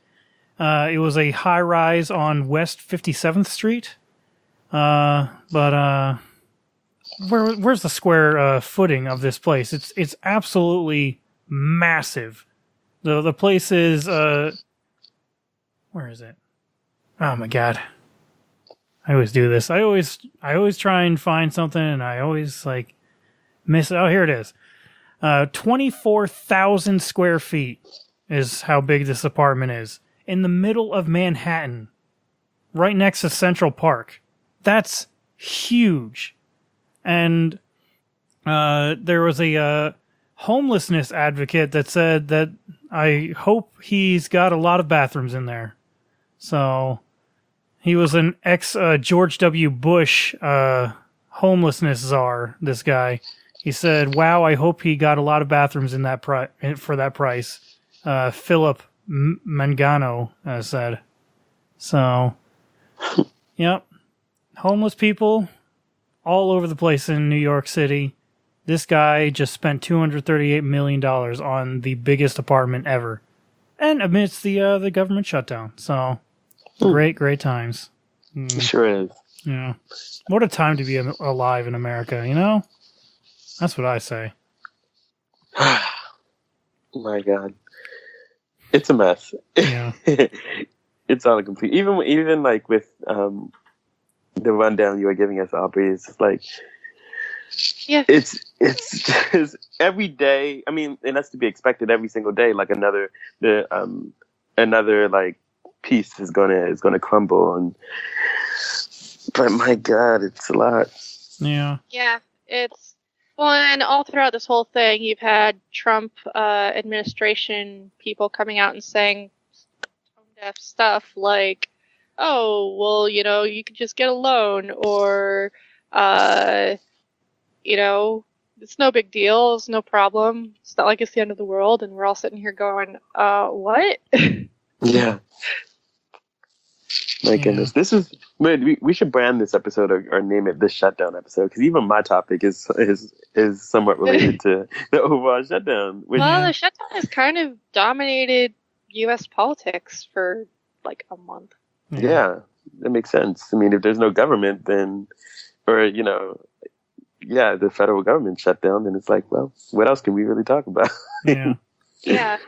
It was a high-rise on West 57th Street. But where's the square footing of this place? It's absolutely massive. The place is where is it? Oh my God. I always do this. I always try and find something and I always miss it. Oh, here it is. 24,000 square feet is how big this apartment is. In the middle of Manhattan, right next to Central Park. That's huge. And there was a homelessness advocate that said that I hope he's got a lot of bathrooms in there. So he was an ex-George W. Bush homelessness czar, this guy. He said, wow, I hope he got a lot of bathrooms in that for that price. Philip Mangano said. So, Yep. Homeless people all over the place in New York City. This guy just spent $238 million on the biggest apartment ever. And amidst the government shutdown. So, great times. Sure is. Yeah. What a time to be alive in America, you know? That's what I say. My God. It's a mess. Yeah. It's all complete. Even like with the rundown you were giving us, Aubrey, it's just like, yeah, it's just every day. I mean, and that's to be expected every single day. Like another like piece is gonna crumble, but my God, it's a lot. Yeah. Yeah, it's well, and all throughout this whole thing, you've had Trump administration people coming out and saying tone-deaf stuff like, "Oh, well, you could just get a loan," or, it's no big deal, it's no problem, it's not like it's the end of the world, and we're all sitting here going, what? Yeah. My goodness, this is. We should brand this episode or name it the Shutdown episode, because even my topic is somewhat related to the overall shutdown. Well, the shutdown has kind of dominated U.S. politics for like a month. Yeah, that makes sense. I mean, if there's no government, then, or the federal government shut down, then it's like, well, what else can we really talk about? Yeah. Yeah.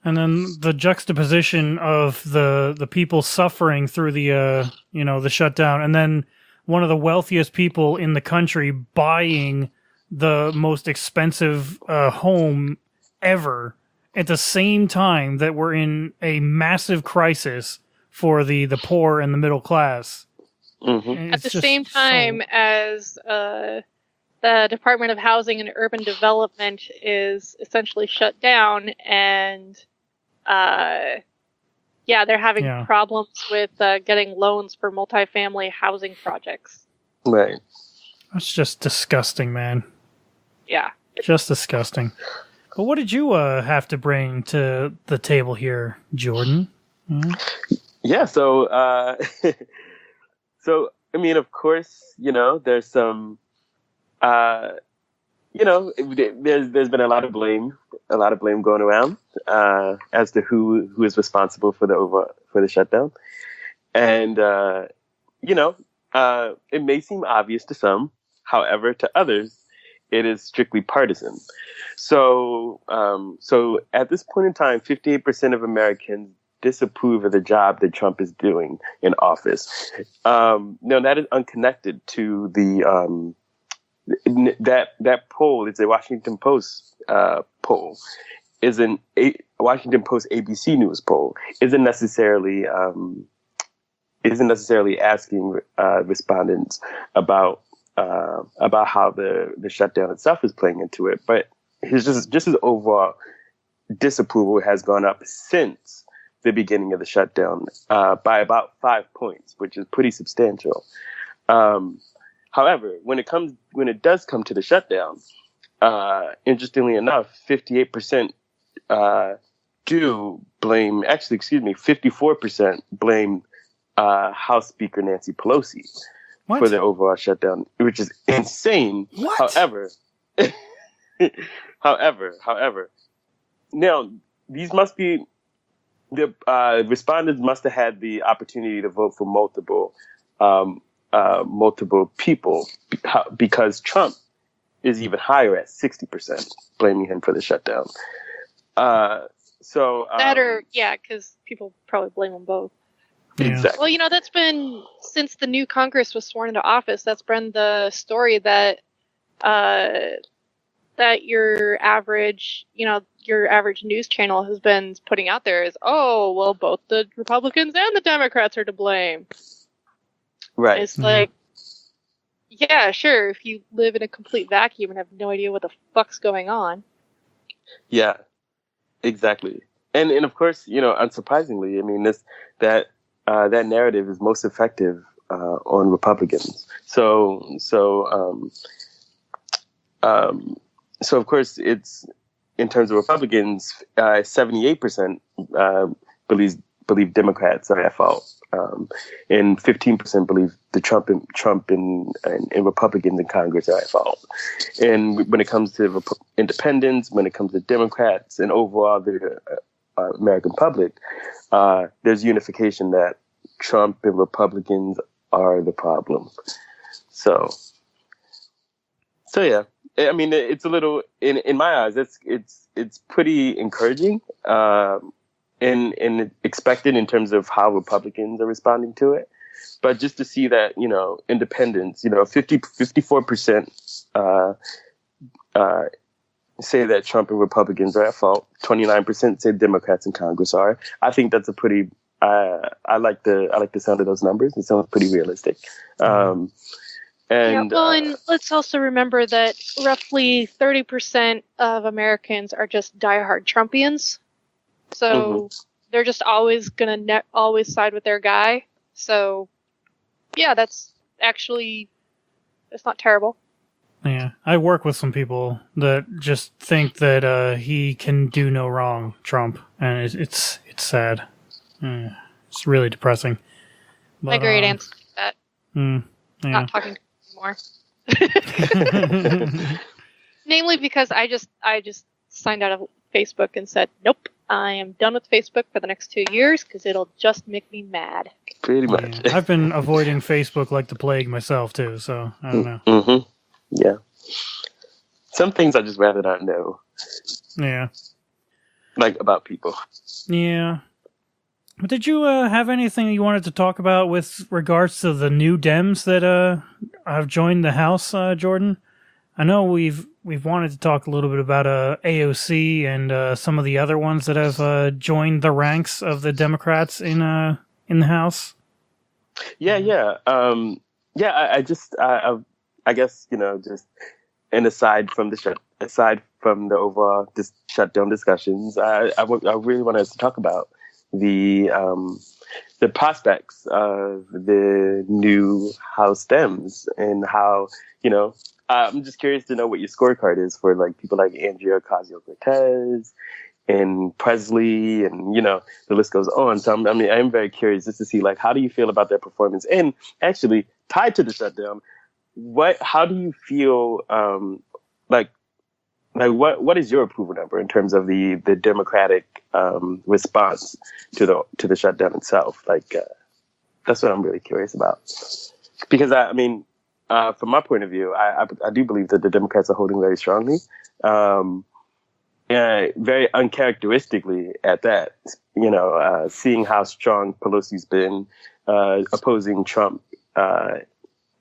And then the juxtaposition of the people suffering through the the shutdown, and then one of the wealthiest people in the country buying the most expensive home ever at the same time that we're in a massive crisis for the poor and the middle class. Mm-hmm. At the same time as the Department of Housing and Urban Development is essentially shut down, and they're having problems with getting loans for multifamily housing projects. Right. That's just disgusting, man. Yeah. Just disgusting. But what did you have to bring to the table here, Jordan? Mm-hmm. Yeah, so I mean, of course, there's some there's been a lot of blame going around as to who is responsible for the shutdown, and it may seem obvious to some, however, to others, it is strictly partisan. So at this point in time, 58% of Americans disapprove of the job that Trump is doing in office. Now that is unconnected to the that poll. It's a Washington Post poll. Washington Post ABC News poll isn't necessarily asking respondents about how the shutdown itself is playing into it, but his overall disapproval has gone up since the beginning of the shutdown by about 5 points, which is pretty substantial. However, when it does come to the shutdown, interestingly enough, 58% do blame. Actually, 54% blame House Speaker Nancy Pelosi for the overall shutdown, which is insane. What? However, now these must be the respondents must have had the opportunity to vote for multiple people, because Trump is even higher at 60%, blaming him for the shutdown. Because people probably blame them both. Yeah. Exactly. Well, that's been, since the new Congress was sworn into office, that's been the story that your average news channel has been putting out there is, oh, well, both the Republicans and the Democrats are to blame. Right. It's like, yeah, sure, if you live in a complete vacuum and have no idea what the fuck's going on. Yeah, exactly. And of course, unsurprisingly, I mean, that narrative is most effective on Republicans. So of course, it's, in terms of Republicans, 78% believe Democrats are at fault and 15% believe the Trump and Republicans in Congress are at fault. And when it comes to independents, when it comes to Democrats, and overall the American public, there's unification that Trump and Republicans are the problem. So yeah. I mean, it's a little in my eyes. It's pretty encouraging and expected in terms of how Republicans are responding to it. But just to see that, independents, 54% say that Trump and Republicans are at fault. 29% say Democrats in Congress are. I think that's a pretty. I like the sound of those numbers. It sounds pretty realistic. And let's also remember that roughly 30% of Americans are just diehard Trumpians. So they're just always going to always side with their guy. So, yeah, it's not terrible. Yeah, I work with some people that just think that he can do no wrong, Trump, and it's sad. It's really depressing. But, I agree to answer that. Yeah. Not talking to anymore. Namely because I just signed out of Facebook and said, nope, I am done with Facebook for the next 2 years because it'll just make me mad. Pretty much. Yeah. I've been avoiding Facebook like the plague myself too, so I don't know. Mm-hmm. Yeah. Some things I just rather not know. Yeah. Like about people. Yeah. But did you have anything you wanted to talk about with regards to the new Dems that have joined the House, Jordan? I know we've wanted to talk a little bit about AOC and some of the other ones that have joined the ranks of the Democrats in the House. Yeah. I guess just and aside from the overall shutdown discussions, I really wanted us to talk about the prospects of the new House Dems and how, I'm just curious to know what your scorecard is for like people like Andrea Ocasio-Cortez and Presley and, the list goes on. So I'm very curious just to see like, how do you feel about their performance? And actually tied to the shutdown, how do you feel, what is your approval number in terms of the Democratic response to the shutdown itself? That's what I'm really curious about. Because from my point of view, I do believe that the Democrats are holding very strongly, very uncharacteristically at that. Seeing how strong Pelosi's been opposing Trump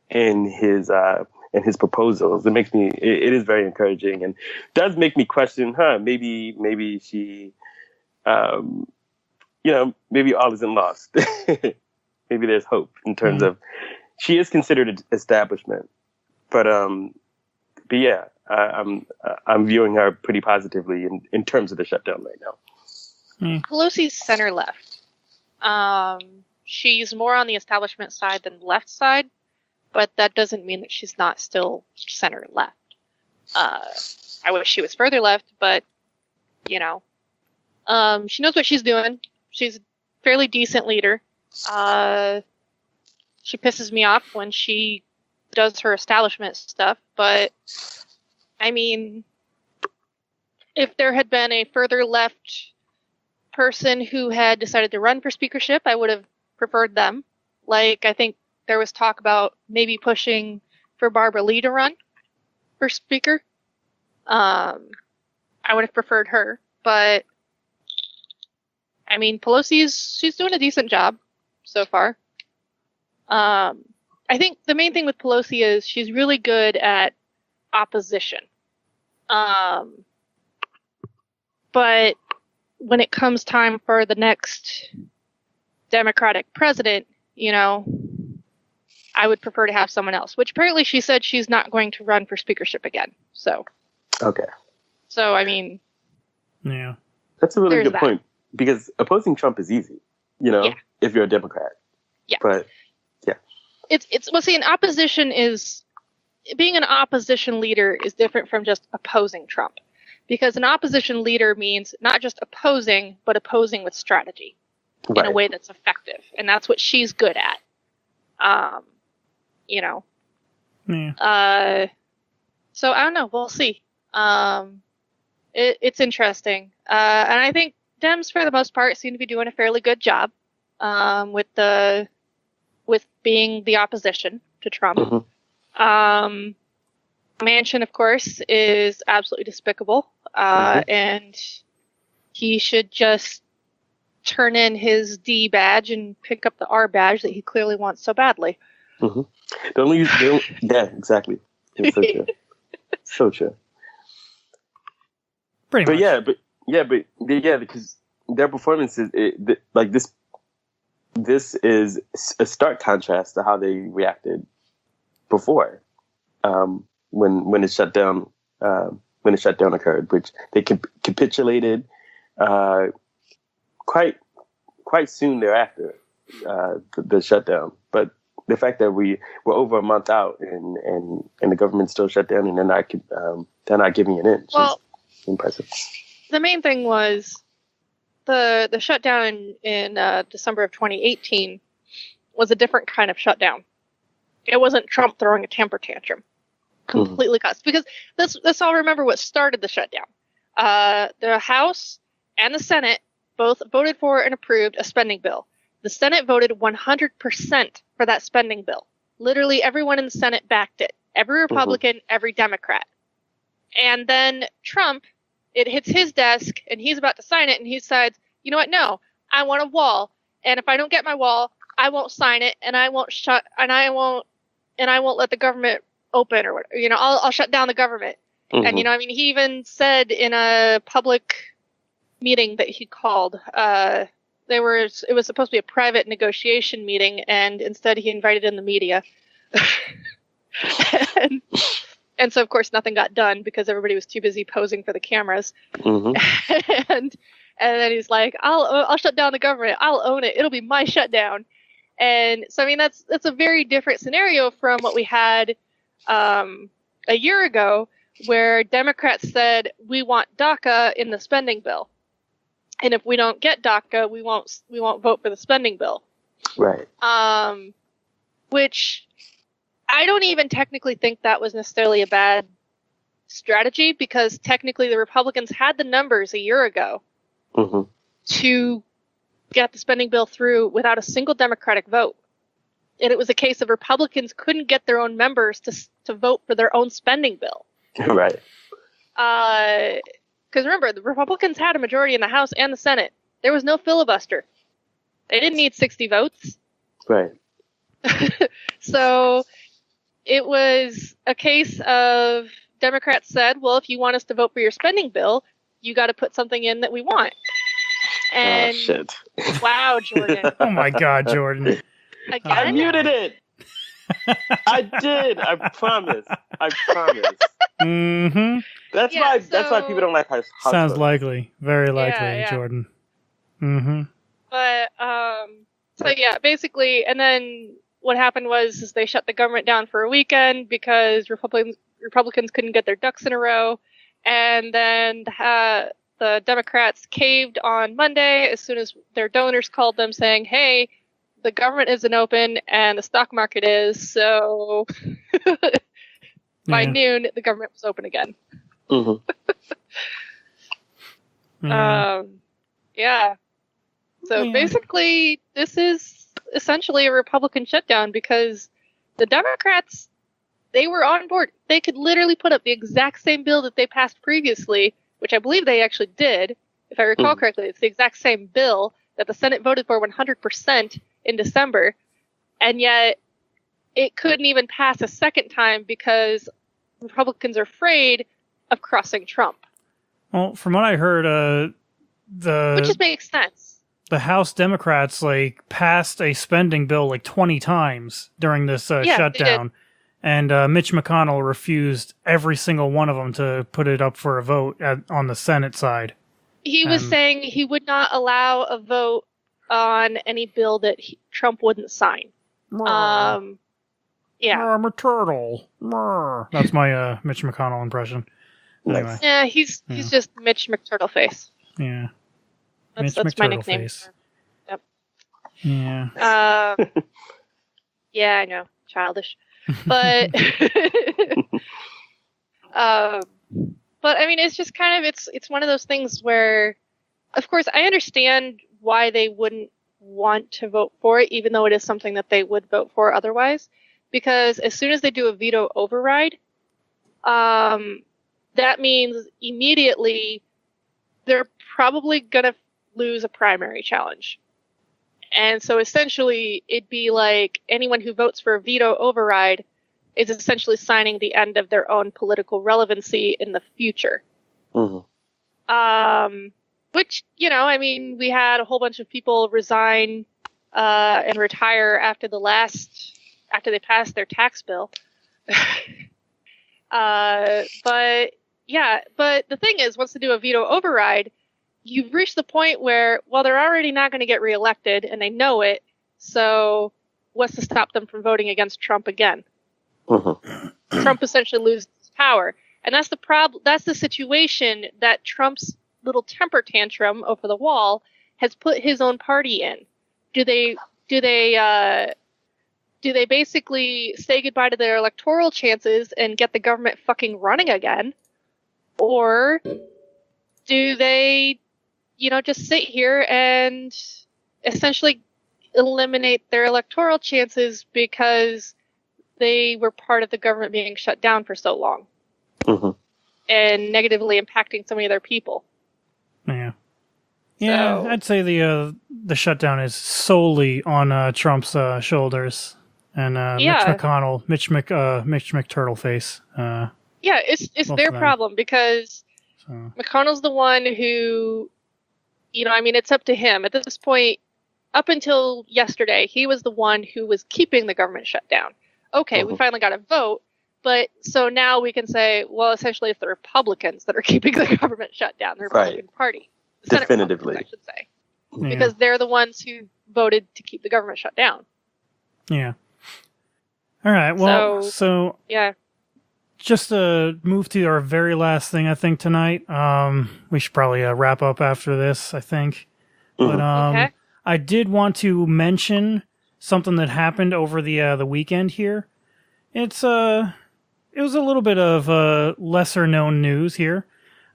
in his proposals, it is very encouraging and does make me question, maybe she, maybe all isn't lost. Maybe there's hope in terms of, she is considered an establishment, but yeah, I'm viewing her pretty positively in terms of the shutdown right now. Pelosi's center left. She's more on the establishment side than left side. But that doesn't mean that she's not still center left. I wish she was further left, but, she knows what she's doing. She's a fairly decent leader. She pisses me off when she does her establishment stuff, but, if there had been a further left person who had decided to run for speakership, I would have preferred them. I think there was talk about maybe pushing for Barbara Lee to run for speaker. I would have preferred her, but she's doing a decent job so far. I think the main thing with Pelosi is she's really good at opposition. But when it comes time for the next Democratic president, I would prefer to have someone else, which apparently she said she's not going to run for speakership again. So, okay. So, yeah, that's a really good point because opposing Trump is easy, if you're a Democrat. Yeah. But yeah, an opposition is being an opposition leader is different from just opposing Trump, because an opposition leader means not just opposing, but opposing with strategy. in a way that's effective, and that's what she's good at. So I don't know. We'll see. It's interesting, and I think Dems, for the most part, seem to be doing a fairly good job with being the opposition to Trump. Mm-hmm. Manchin, of course, is absolutely despicable, and he should just turn in his D badge and pick up the R badge that he clearly wants so badly. Mm-hmm. Yeah, exactly. It's so true. So true. Pretty much. Because their performance is this is a stark contrast to how they reacted before, when the shutdown occurred, which they capitulated quite soon thereafter, the shutdown. But the fact that we were over a month out and the government still shut down and they're not giving an inch is impressive. The main thing was the shutdown in December of 2018 was a different kind of shutdown. It wasn't Trump throwing a temper tantrum. Completely cussed. Because let's all remember what started the shutdown. The House and the Senate both voted for and approved a spending bill. The Senate voted 100% for that spending bill. Literally everyone in the Senate backed it. Every Republican, every Democrat. And then Trump, it hits his desk and he's about to sign it and he decides, you know what? No, I want a wall. And if I don't get my wall, I won't sign it and I won't let the government open or whatever. I'll shut down the government. And he even said in a public meeting that he called, it was supposed to be a private negotiation meeting, and instead he invited in the media. and so of course nothing got done because everybody was too busy posing for the cameras. and then he's like, I'll shut down the government. I'll own it. It'll be my shutdown. And so that's a very different scenario from what we had a year ago, where Democrats said we want DACA in the spending bill. And if we don't get DACA, we won't vote for the spending bill. Right. Which I don't even technically think that was necessarily a bad strategy, because technically the Republicans had the numbers a year ago to get the spending bill through without a single Democratic vote. And it was a case of Republicans couldn't get their own members to vote for their own spending bill. Right. Because remember, the Republicans had a majority in the House and the Senate. There was no filibuster. They didn't need 60 votes. Right. So it was a case of Democrats said, well, if you want us to vote for your spending bill, you got to put something in that we want. And shit. Wow, Jordan. Oh my God, Jordan. Again? I muted it. I did. I promise. Mm-hmm. That's why people don't like House. Sounds likely. Very likely, Jordan. Mm-hmm. But so yeah, basically, and then what happened was they shut the government down for a weekend because Republicans couldn't get their ducks in a row, and then the Democrats caved on Monday as soon as their donors called them saying, "Hey, the government isn't open and the stock market is, so." By noon, the government was open again. Yeah. So basically, this is essentially a Republican shutdown because the Democrats, they were on board. They could literally put up the exact same bill that they passed previously, which I believe they actually did. If I recall correctly, it's the exact same bill that the Senate voted for 100% in December. And yet it couldn't even pass a second time because Republicans are afraid of crossing Trump. Well, from what I heard, which just makes sense. The House Democrats passed a spending bill 20 times during this shutdown, and Mitch McConnell refused every single one of them to put it up for a vote on the Senate side. He was saying he would not allow a vote on any bill that Trump wouldn't sign. Yeah, I'm a turtle. That's my Mitch McConnell impression. Anyway. Yeah, he's just Mitch McTurtleface. Yeah, that's my nickname. Yep. Yeah. Yeah, I know, childish, but but I mean, it's just kind of it's one of those things where, of course, I understand why they wouldn't want to vote for it, even though it is something that they would vote for otherwise, because as soon as they do a veto override, that means immediately they're probably gonna lose a primary challenge. And so essentially, it'd be like anyone who votes for a veto override is essentially signing the end of their own political relevancy in the future. Mm-hmm. Which, you know, I mean, we had a whole bunch of people resign and retire after they passed their tax bill. But the thing is, once they do a veto override, you've reached the point where, well, they're already not going to get reelected, and they know it. So, what's to stop them from voting against Trump again? Mm-hmm. Trump essentially loses power, and that's the problem. That's the situation that Trump's little temper tantrum over the wall has put his own party in. Do they basically say goodbye to their electoral chances and get the government fucking running again, or do they, just sit here and essentially eliminate their electoral chances because they were part of the government being shut down for so long and negatively impacting so many of their people? Yeah. Yeah, so, I'd say the shutdown is solely on Trump's shoulders and Mitch McConnell, Mitch McTurtleface. It's their problem because McConnell's the one who, it's up to him. At this point, up until yesterday, he was the one who was keeping the government shut down. Okay, we finally got a vote, but so now we can say, well, essentially it's the Republicans that are keeping the government shut down, the Republican Party. The Definitively. I should say. Yeah. Because they're the ones who voted to keep the government shut down. Yeah. All right, well, so yeah. Just to move to our very last thing, I think, tonight. We should probably wrap up after this, I think. But okay. I did want to mention something that happened over the weekend here. It was a little bit of lesser known news here.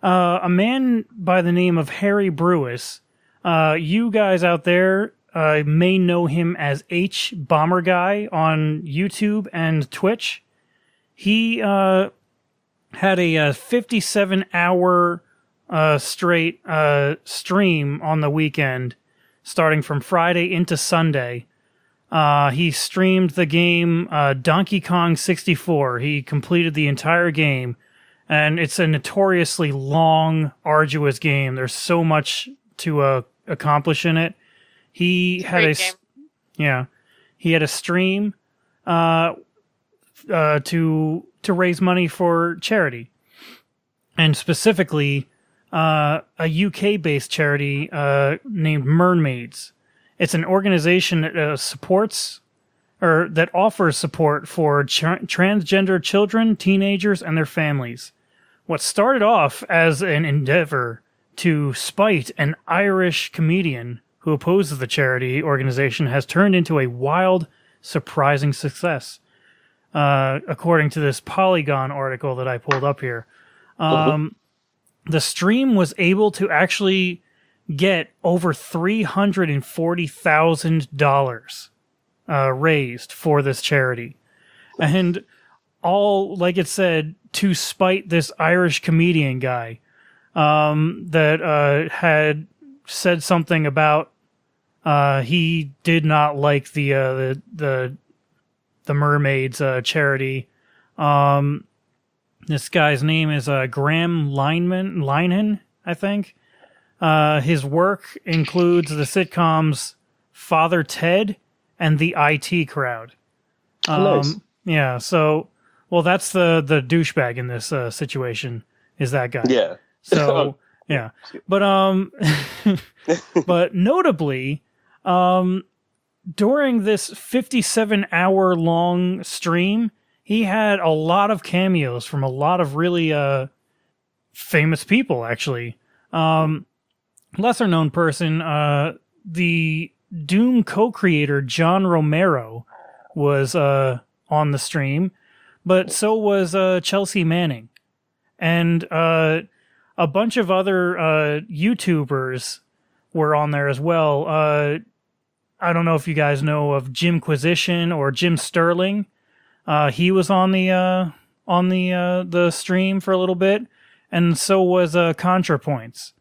A man by the name of Harry Brewis. You guys out there may know him as H Bomber Guy on YouTube and Twitch. He had a 57-hour straight stream on the weekend, starting from Friday into Sunday. He streamed the game Donkey Kong 64. He completed the entire game, and it's a notoriously long, arduous game. There's so much to accomplish in it. He had a stream to raise money for charity, and specifically a UK-based charity named Mermaids. It's an organization that supports or that offers support for transgender children, teenagers, and their families. What started off as an endeavor to spite an Irish comedian who opposes the charity organization has turned into a wild, surprising success. According to this Polygon article that I pulled up here. The stream was able to actually get over $340,000 raised for this charity. And all, like it said, to spite this Irish comedian guy that had said something about he did not like the Mermaids charity. This guy's name is Graham Linehan, I think. His work includes the sitcoms Father Ted and The IT Crowd. Nice. Yeah, so, well, that's the douchebag in this situation, is that guy. Yeah. So, yeah. But, but notably, during this 57-hour long stream, he had a lot of cameos from a lot of really famous people, actually. Lesser known person, the Doom co-creator John Romero was on the stream, but so was Chelsea Manning. And a bunch of other YouTubers were on there as well. I don't know if you guys know of Jimquisition or Jim Sterling. He was on the stream for a little bit, and so was ContraPoints.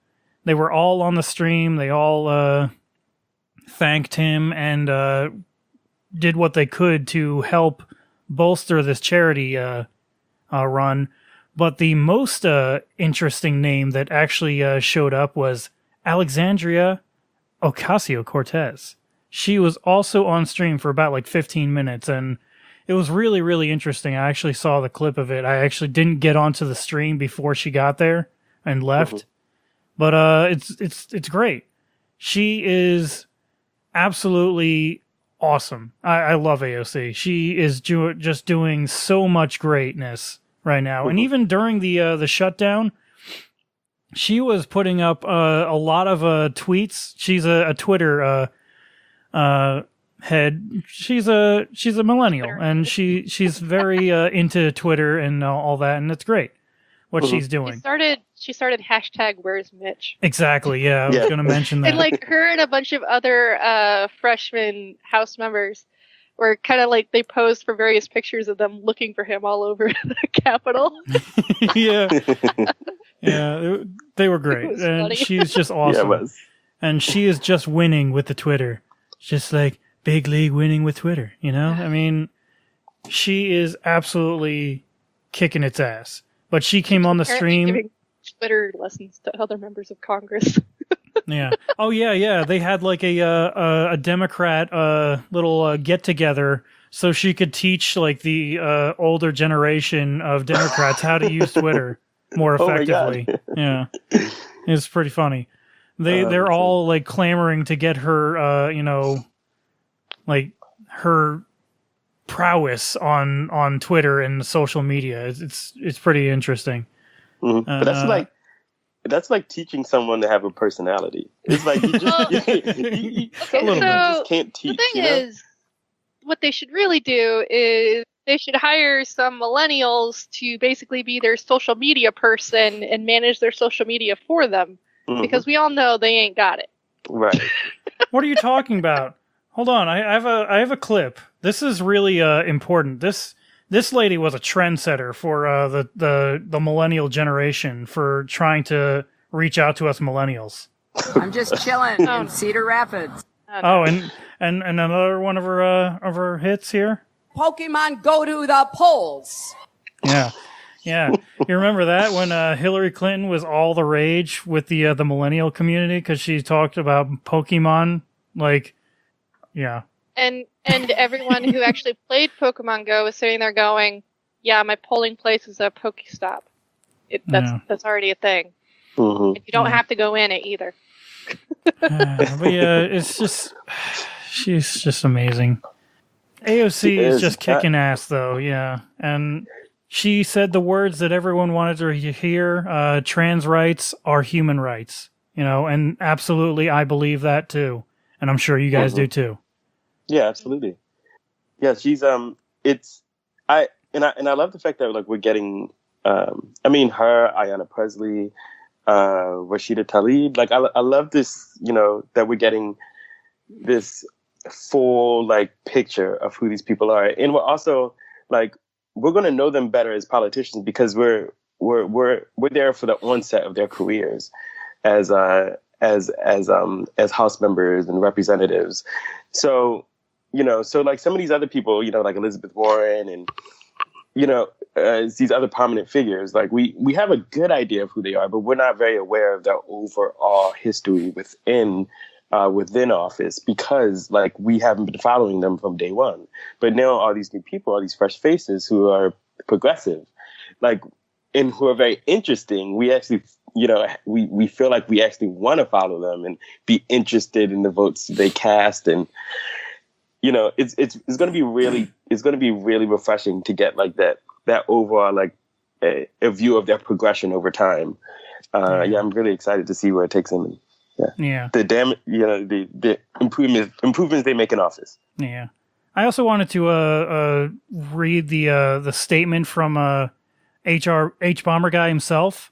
They were all on the stream. They all thanked him and did what they could to help bolster this charity run. But the most interesting name that actually showed up was Alexandria Ocasio-Cortez. She was also on stream for about like 15 minutes, and it was really, really interesting. I actually saw the clip of it. I actually didn't get onto the stream before she got there and left. But it's great. She is absolutely awesome. I love AOC. She is just doing so much greatness right now. And even during the shutdown, she was putting up a lot of tweets. She's a Twitter head. She's a millennial, and she's very into Twitter and all that, and it's great what she's doing. She started hashtag Where's Mitch? Exactly. Yeah, I was going to mention that. And like her and a bunch of other freshman House members were kind of like they posed for various pictures of them looking for him all over the Capitol. Yeah, yeah, they were great, and funny. She's just awesome. Yeah, it was. And she is just winning with the Twitter. Just like big league winning with Twitter, you know? I mean, she is absolutely kicking its ass. But she came on the stream. Giving Twitter lessons to other members of Congress. Yeah. Oh, yeah. They had like a Democrat little get together so she could teach like the older generation of Democrats how to use Twitter more effectively. Yeah. It's pretty funny. They're all like clamoring to get her, like her prowess on Twitter and social media. It's pretty interesting. But that's like teaching someone to have a personality. It's like you just can't teach. The thing is, what they should really do is they should hire some millennials to basically be their social media person and manage their social media for them. Because we all know they ain't got it. Right. What are you talking about? Hold on, I have a clip. This is really important. This lady was a trendsetter for the millennial generation for trying to reach out to us millennials. I'm just chilling in Cedar Rapids. Oh, and another one of her hits here. Pokemon go to the polls. Yeah. Yeah, you remember that when Hillary Clinton was all the rage with the millennial community because she talked about Pokemon, like, yeah. And everyone who actually played Pokemon Go was sitting there going, "Yeah, my polling place is a Pokestop. That's already a thing. And you don't have to go in it either." But yeah, it's just she's just amazing. AOC is just kicking ass, though. Yeah, and. She said the words that everyone wanted to hear, trans rights are human rights, and absolutely I believe that too. And I'm sure you guys do too. Yeah, absolutely. Yeah, she's, I love the fact that like we're getting, her, Ayanna Presley, Rashida Tlaib, like I love this, that we're getting this full like picture of who these people are. And we're also like, we're going to know them better as politicians because we're there for the onset of their careers as House members and representatives. So, so like some of these other people, like Elizabeth Warren and, these other prominent figures, like we have a good idea of who they are, but we're not very aware of their overall history within office because like we haven't been following them from day one. But now all these new people, all these fresh faces who are progressive, like, and who are very interesting, we actually, we feel like we actually want to follow them and be interested in the votes they cast. And, it's going to be really refreshing to get like that overall, like a view of their progression over time. Yeah, I'm really excited to see where it takes them. Yeah. The improvements they make in office. Yeah. I also wanted to read the statement from H. Bomber guy himself.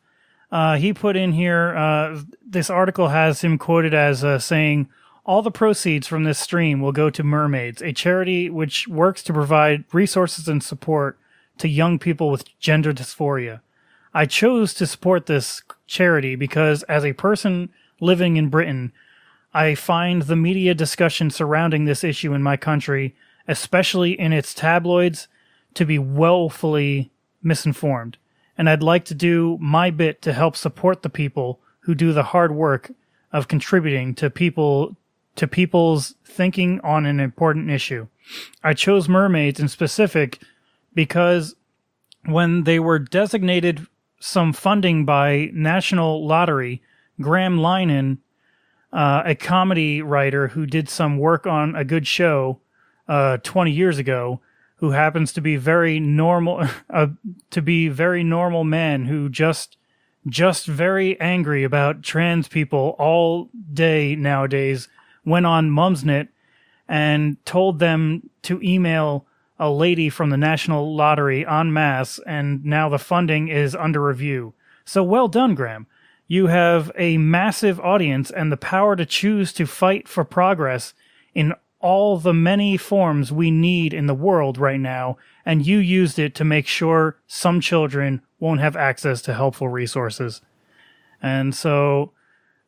He put in here, this article has him quoted as saying, "All the proceeds from this stream will go to Mermaids, a charity which works to provide resources and support to young people with gender dysphoria. I chose to support this charity because as a person living in Britain, I find the media discussion surrounding this issue in my country, especially in its tabloids, to be woefully misinformed. And I'd like to do my bit to help support the people who do the hard work of contributing to people's thinking on an important issue. I chose Mermaids in specific because when they were designated some funding by National Lottery, Graham Linehan, a comedy writer who did some work on A Good Show 20 years ago, who happens to be very normal man who just very angry about trans people all day nowadays, went on Mumsnet and told them to email a lady from the National Lottery en masse, and now the funding is under review. So well done, Graham. You have a massive audience and the power to choose to fight for progress in all the many forms we need in the world right now, and you used it to make sure some children won't have access to helpful resources." And so,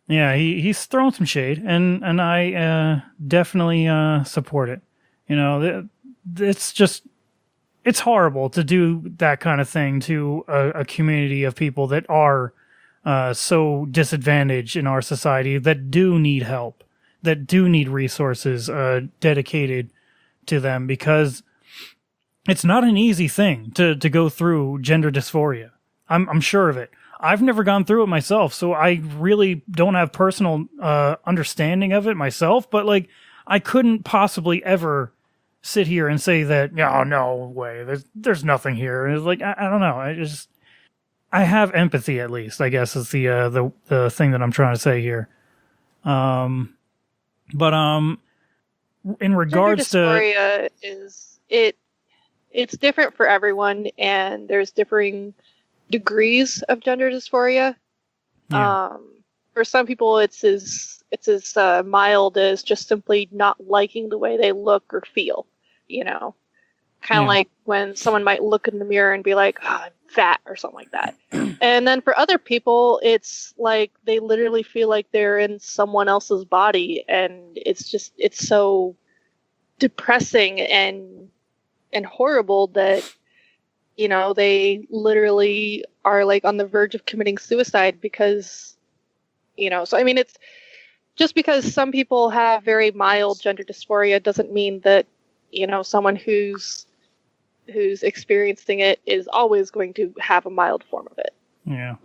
yeah, he's thrown some shade, and I definitely support it. You know, it's horrible to do that kind of thing to a community of people that are so disadvantaged in our society, that do need help, that do need resources dedicated to them, because it's not an easy thing to go through gender dysphoria. I'm sure of it. I've never gone through it myself, so I really don't have personal understanding of it myself, but like, I couldn't possibly ever sit here and say that, oh, no way, there's nothing here. And it's like, I don't know. I have empathy, at least, I guess, is the thing that I'm trying to say here. But in regards gender dysphoria it's different for everyone, and there's differing degrees of gender dysphoria. Yeah. For some people, it's as mild as just simply not liking the way they look or feel. You know, kind of like when someone might look in the mirror and be like, "Oh, I'm fat," or something like that. And then for other people, it's like they literally feel like they're in someone else's body, and it's so depressing and horrible that, you know, they literally are like on the verge of committing suicide because, you know, so I mean, it's just because some people have very mild gender dysphoria doesn't mean that, you know, someone who's experiencing it is always going to have a mild form of it. Yeah.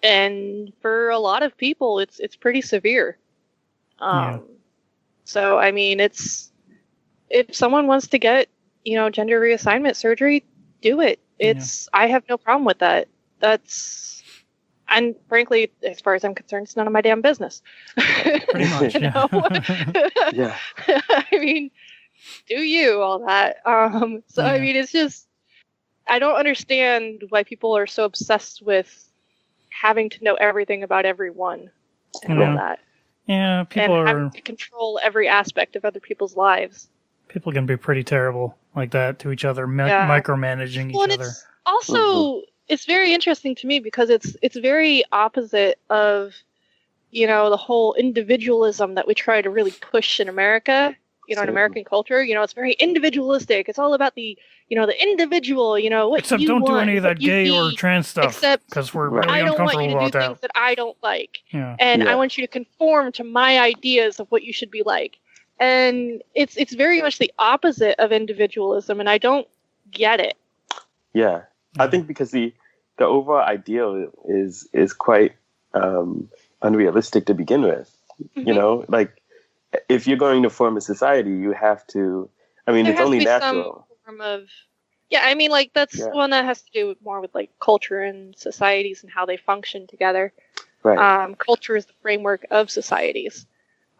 And for a lot of people, it's pretty severe. So I mean, if someone wants to get, you know, gender reassignment surgery, do it. I have no problem with that. And frankly, as far as I'm concerned, it's none of my damn business. Pretty much. Yeah. Yeah. I mean, do you all that? So I mean, it's just, I don't understand why people are so obsessed with having to know everything about everyone and all that. Yeah, people and are having to control every aspect of other people's lives. People can be pretty terrible like that to each other, micromanaging each other. It's also, it's very interesting to me because it's very opposite of, you know, the whole individualism that we try to really push in America. You know, in American culture, you know, it's very individualistic. It's all about the, you know, the individual, you know, what Except you don't want, do any of that gay or trans stuff, Except because we're really I don't want you uncomfortable to do about things that I don't like. Yeah. And I want you to conform to my ideas of what you should be like. And it's very much the opposite of individualism, and I don't get it. Yeah. I think because the overall ideal is quite unrealistic to begin with. You know, like, if you're going to form a society, you have to, I mean, it's only natural. Some form of, I mean, like, that's one that has to do more with, like, culture and societies and how they function together. Right. Culture is the framework of societies.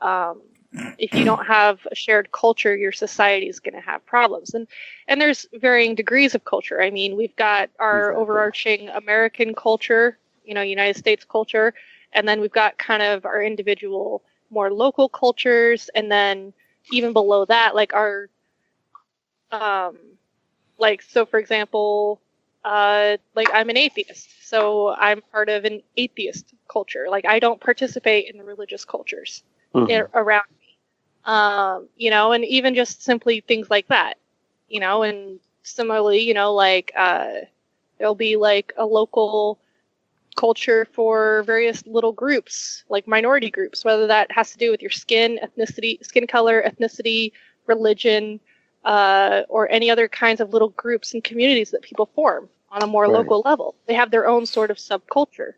If you don't have a shared culture, your society is going to have problems. And there's varying degrees of culture. I mean, we've got our overarching American culture, United States culture, and then we've got kind of our individual, more local cultures, and then even below that, like our, so for example, like I'm an atheist, so I'm part of an atheist culture. Like I don't participate in the religious cultures around me. And even just simply things like that, and similarly, there'll be like a local culture for various little groups, like minority groups, whether that has to do with your skin color, ethnicity, religion, or any other kinds of little groups and communities that people form on a more local level. They have their own sort of subculture.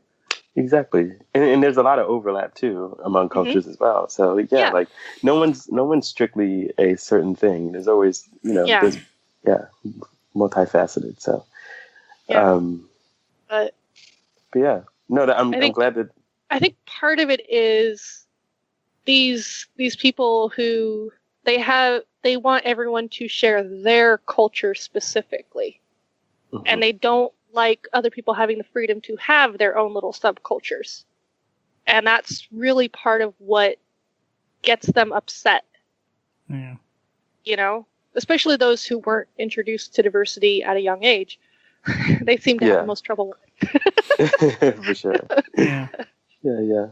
Exactly, and there's a lot of overlap too among cultures as well. So like no one's strictly a certain thing. There's always there's multifaceted. So but yeah, no, I'm glad that. I think part of it is these people who they want everyone to share their culture specifically, and they don't like other people having the freedom to have their own little subcultures. And that's really part of what gets them upset. Yeah. Especially those who weren't introduced to diversity at a young age. They seem to have the most trouble with it. For sure. Yeah. Yeah.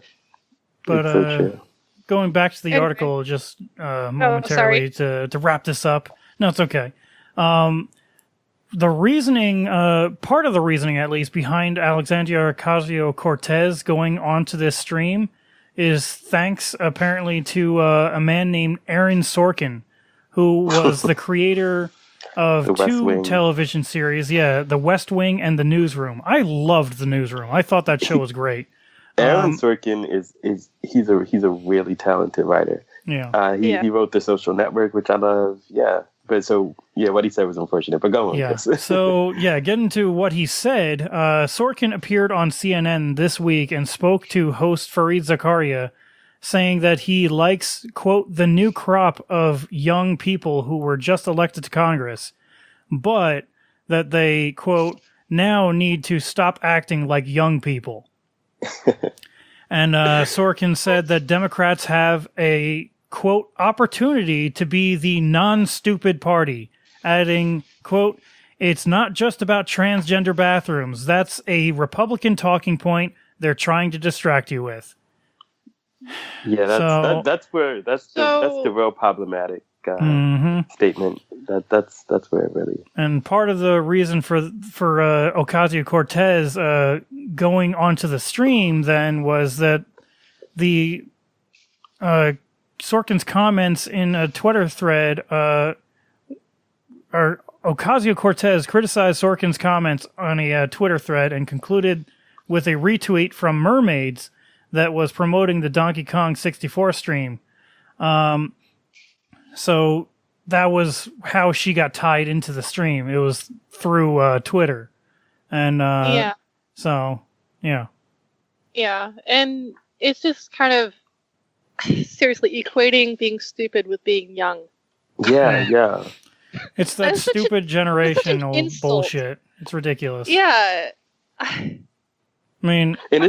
But so true. Going back to the article just momentarily to wrap this up. No, it's okay. The reasoning, part of the reasoning at least, behind Alexandria Ocasio-Cortez going onto this stream is thanks apparently to a man named Aaron Sorkin, who was the creator of two television series. The West Wing and The Newsroom. I loved The Newsroom. I thought that show was great. Aaron Sorkin he's a really talented writer. Yeah. He wrote The Social Network, which I love. Yeah. But what he said was unfortunate, but go on. Yeah. So, getting to what he said, Sorkin appeared on CNN this week and spoke to host Fareed Zakaria, saying that he likes, quote, the new crop of young people who were just elected to Congress, but that they, quote, now need to stop acting like young people. And Sorkin said that Democrats have a, quote, opportunity to be the non-stupid party, adding, quote, it's not just about transgender bathrooms. That's a Republican talking point they're trying to distract you with. Yeah, that's the real problematic statement. That's where it really. And part of the reason for Ocasio-Cortez going onto the stream then was that the Sorkin's comments in a Twitter thread, Ocasio-Cortez criticized Sorkin's comments on a Twitter thread and concluded with a retweet from Mermaids that was promoting the Donkey Kong 64 stream. So that was how she got tied into the stream. It was through Twitter. And so, yeah. Yeah, and it's just kind of seriously equating being stupid with being young. Yeah. It's that stupid generational bullshit. It's ridiculous. Yeah. I mean, and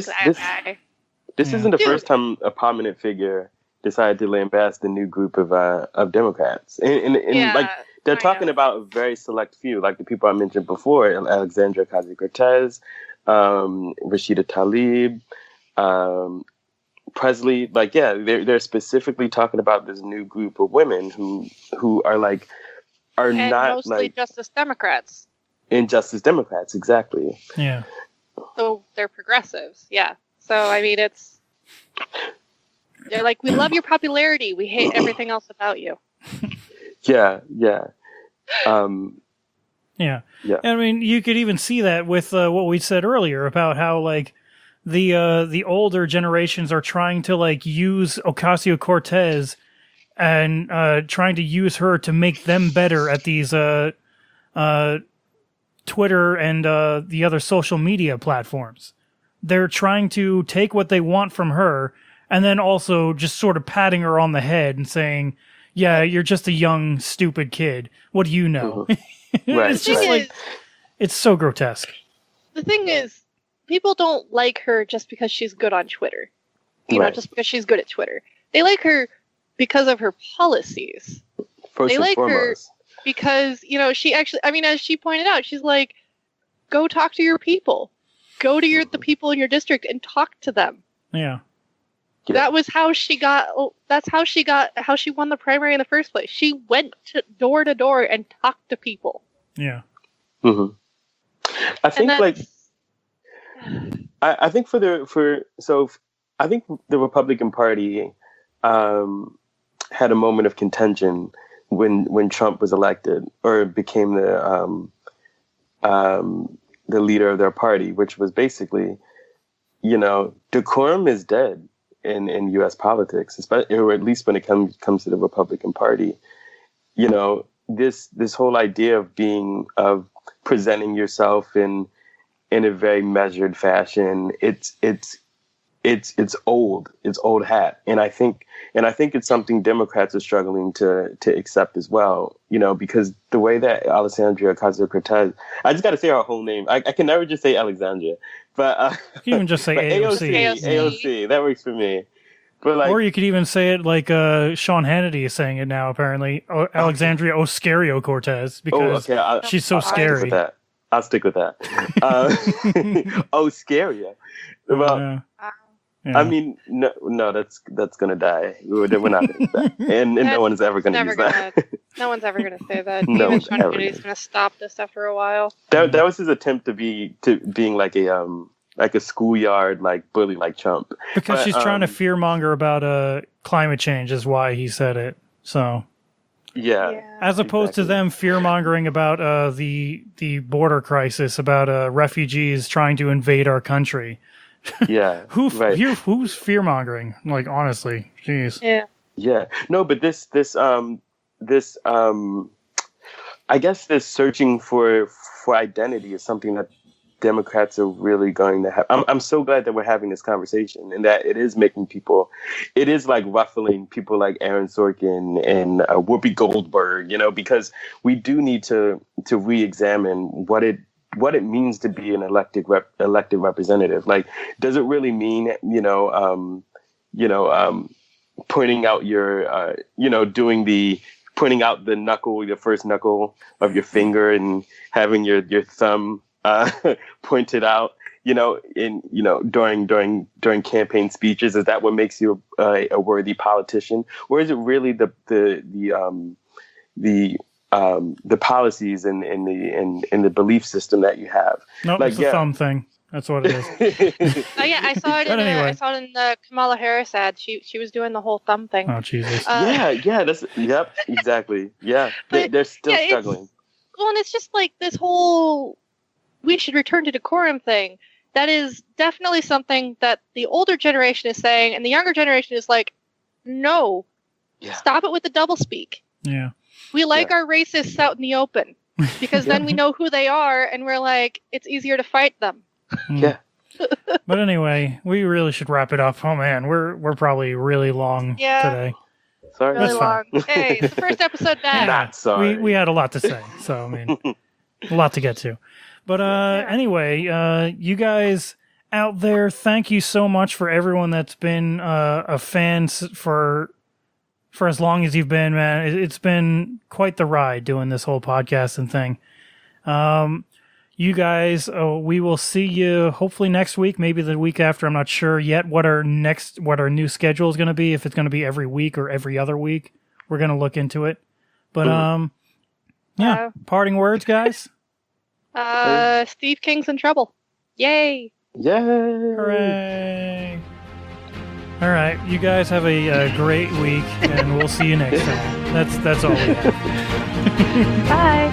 this isn't the first time a prominent figure decided to lambast the new group of Democrats. And like they're talking about a very select few, like the people I mentioned before, Alexandria Ocasio-Cortez, Rashida Tlaib, Presley. Like, they're specifically talking about this new group of women who are not mostly like Justice Democrats. And Justice Democrats, exactly. Yeah. So they're progressives. Yeah. So I mean, they're like, we love your popularity, we hate everything else about you. Yeah. I mean, you could even see that with what we said earlier about how like the older generations are trying to like use Ocasio-Cortez and trying to use her to make them better at these Twitter and the other social media platforms. they're trying to take what they want from her and then also just sort of patting her on the head and saying, yeah, you're just a young, stupid kid. What do you know? Right. It's just like, it's so grotesque. The thing is, people don't like her just because she's good on Twitter. You know, just because she's good at Twitter. They like her because of her policies. First they and like foremost. her because, you know, she actually, I mean, as she pointed out, she's like, go talk to your people. Go to the people in your district and talk to them. Yeah. That was how she got, how she won the primary in the first place. She went door to door and talked to people. Yeah. Mm-hmm. I think I think I think the Republican Party had a moment of contention when Trump was elected or became the leader of their party, which was basically, you know, decorum is dead in U.S. politics, especially, or at least when it comes to the Republican Party. You know, this whole idea of presenting yourself in a very measured fashion, it's old hat, and I think it's something Democrats are struggling to accept as well. You know, because the way that Alexandria Ocasio-Cortez, I just got to say her whole name. I can never just say Alexandria, but you can even just say AOC. AOC, that works for me. But like, or you could even say it like Sean Hannity is saying it now. Apparently, Alexandria Ocasio-Cortez, because she's so scary. I'll stick with that. Scaria. Well, yeah. I mean, no, that's gonna die. We're not gonna use that, and no one's ever gonna use that. No one's ever gonna say that. No Even one's Sean ever Kennedy's gonna stop this after a while. That was his attempt to being like a schoolyard like bully like Trump. Because she's trying to fearmonger about climate change is why he said it. So yeah. As opposed to them fearmongering about the border crisis, about refugees trying to invade our country. Yeah. Who's fearmongering? Like, honestly, jeez. Yeah. Yeah. No, but this I guess this searching for identity is something that Democrats are really going to have. I'm so glad that we're having this conversation and that it is making people, it is like ruffling people like Aaron Sorkin and Whoopi Goldberg, you know, because we do need to re-examine what it means to be an elected representative. Like, does it really mean, pointing out your, pointing out the first knuckle of your finger and having your thumb pointed out, during campaign speeches? Is that what makes you a worthy politician, or is it really the policies and the belief system that you have? No, it's the thumb thing. That's what it is. Oh yeah, I saw it. I saw it in the Kamala Harris ad. She was doing the whole thumb thing. Oh Jesus! Yep, exactly. Yeah, they're still struggling. Well, and it's just like this whole we should return to decorum thing. That is definitely something that the older generation is saying, and the younger generation is like, no, stop it with the doublespeak. Yeah. We like our racists out in the open because then we know who they are, and we're like, it's easier to fight them. Yeah. But anyway, we really should wrap it up. Oh man, we're probably really long today. Sorry. Really long. Hey, it's the first episode back. Not sorry. We had a lot to say, so I mean, a lot to get to. But anyway, you guys out there, thank you so much for everyone that's been a fan for as long as you've been, man. It's been quite the ride doing this whole podcast and thing. You guys, we will see you hopefully next week, maybe the week after. I'm not sure yet what our new schedule is going to be. If it's going to be every week or every other week, we're going to look into it. But parting words, guys. Steve King's in trouble. Yay! Yay! Hooray! All right, you guys have a great week, and we'll see you next time. That's all we have. Bye.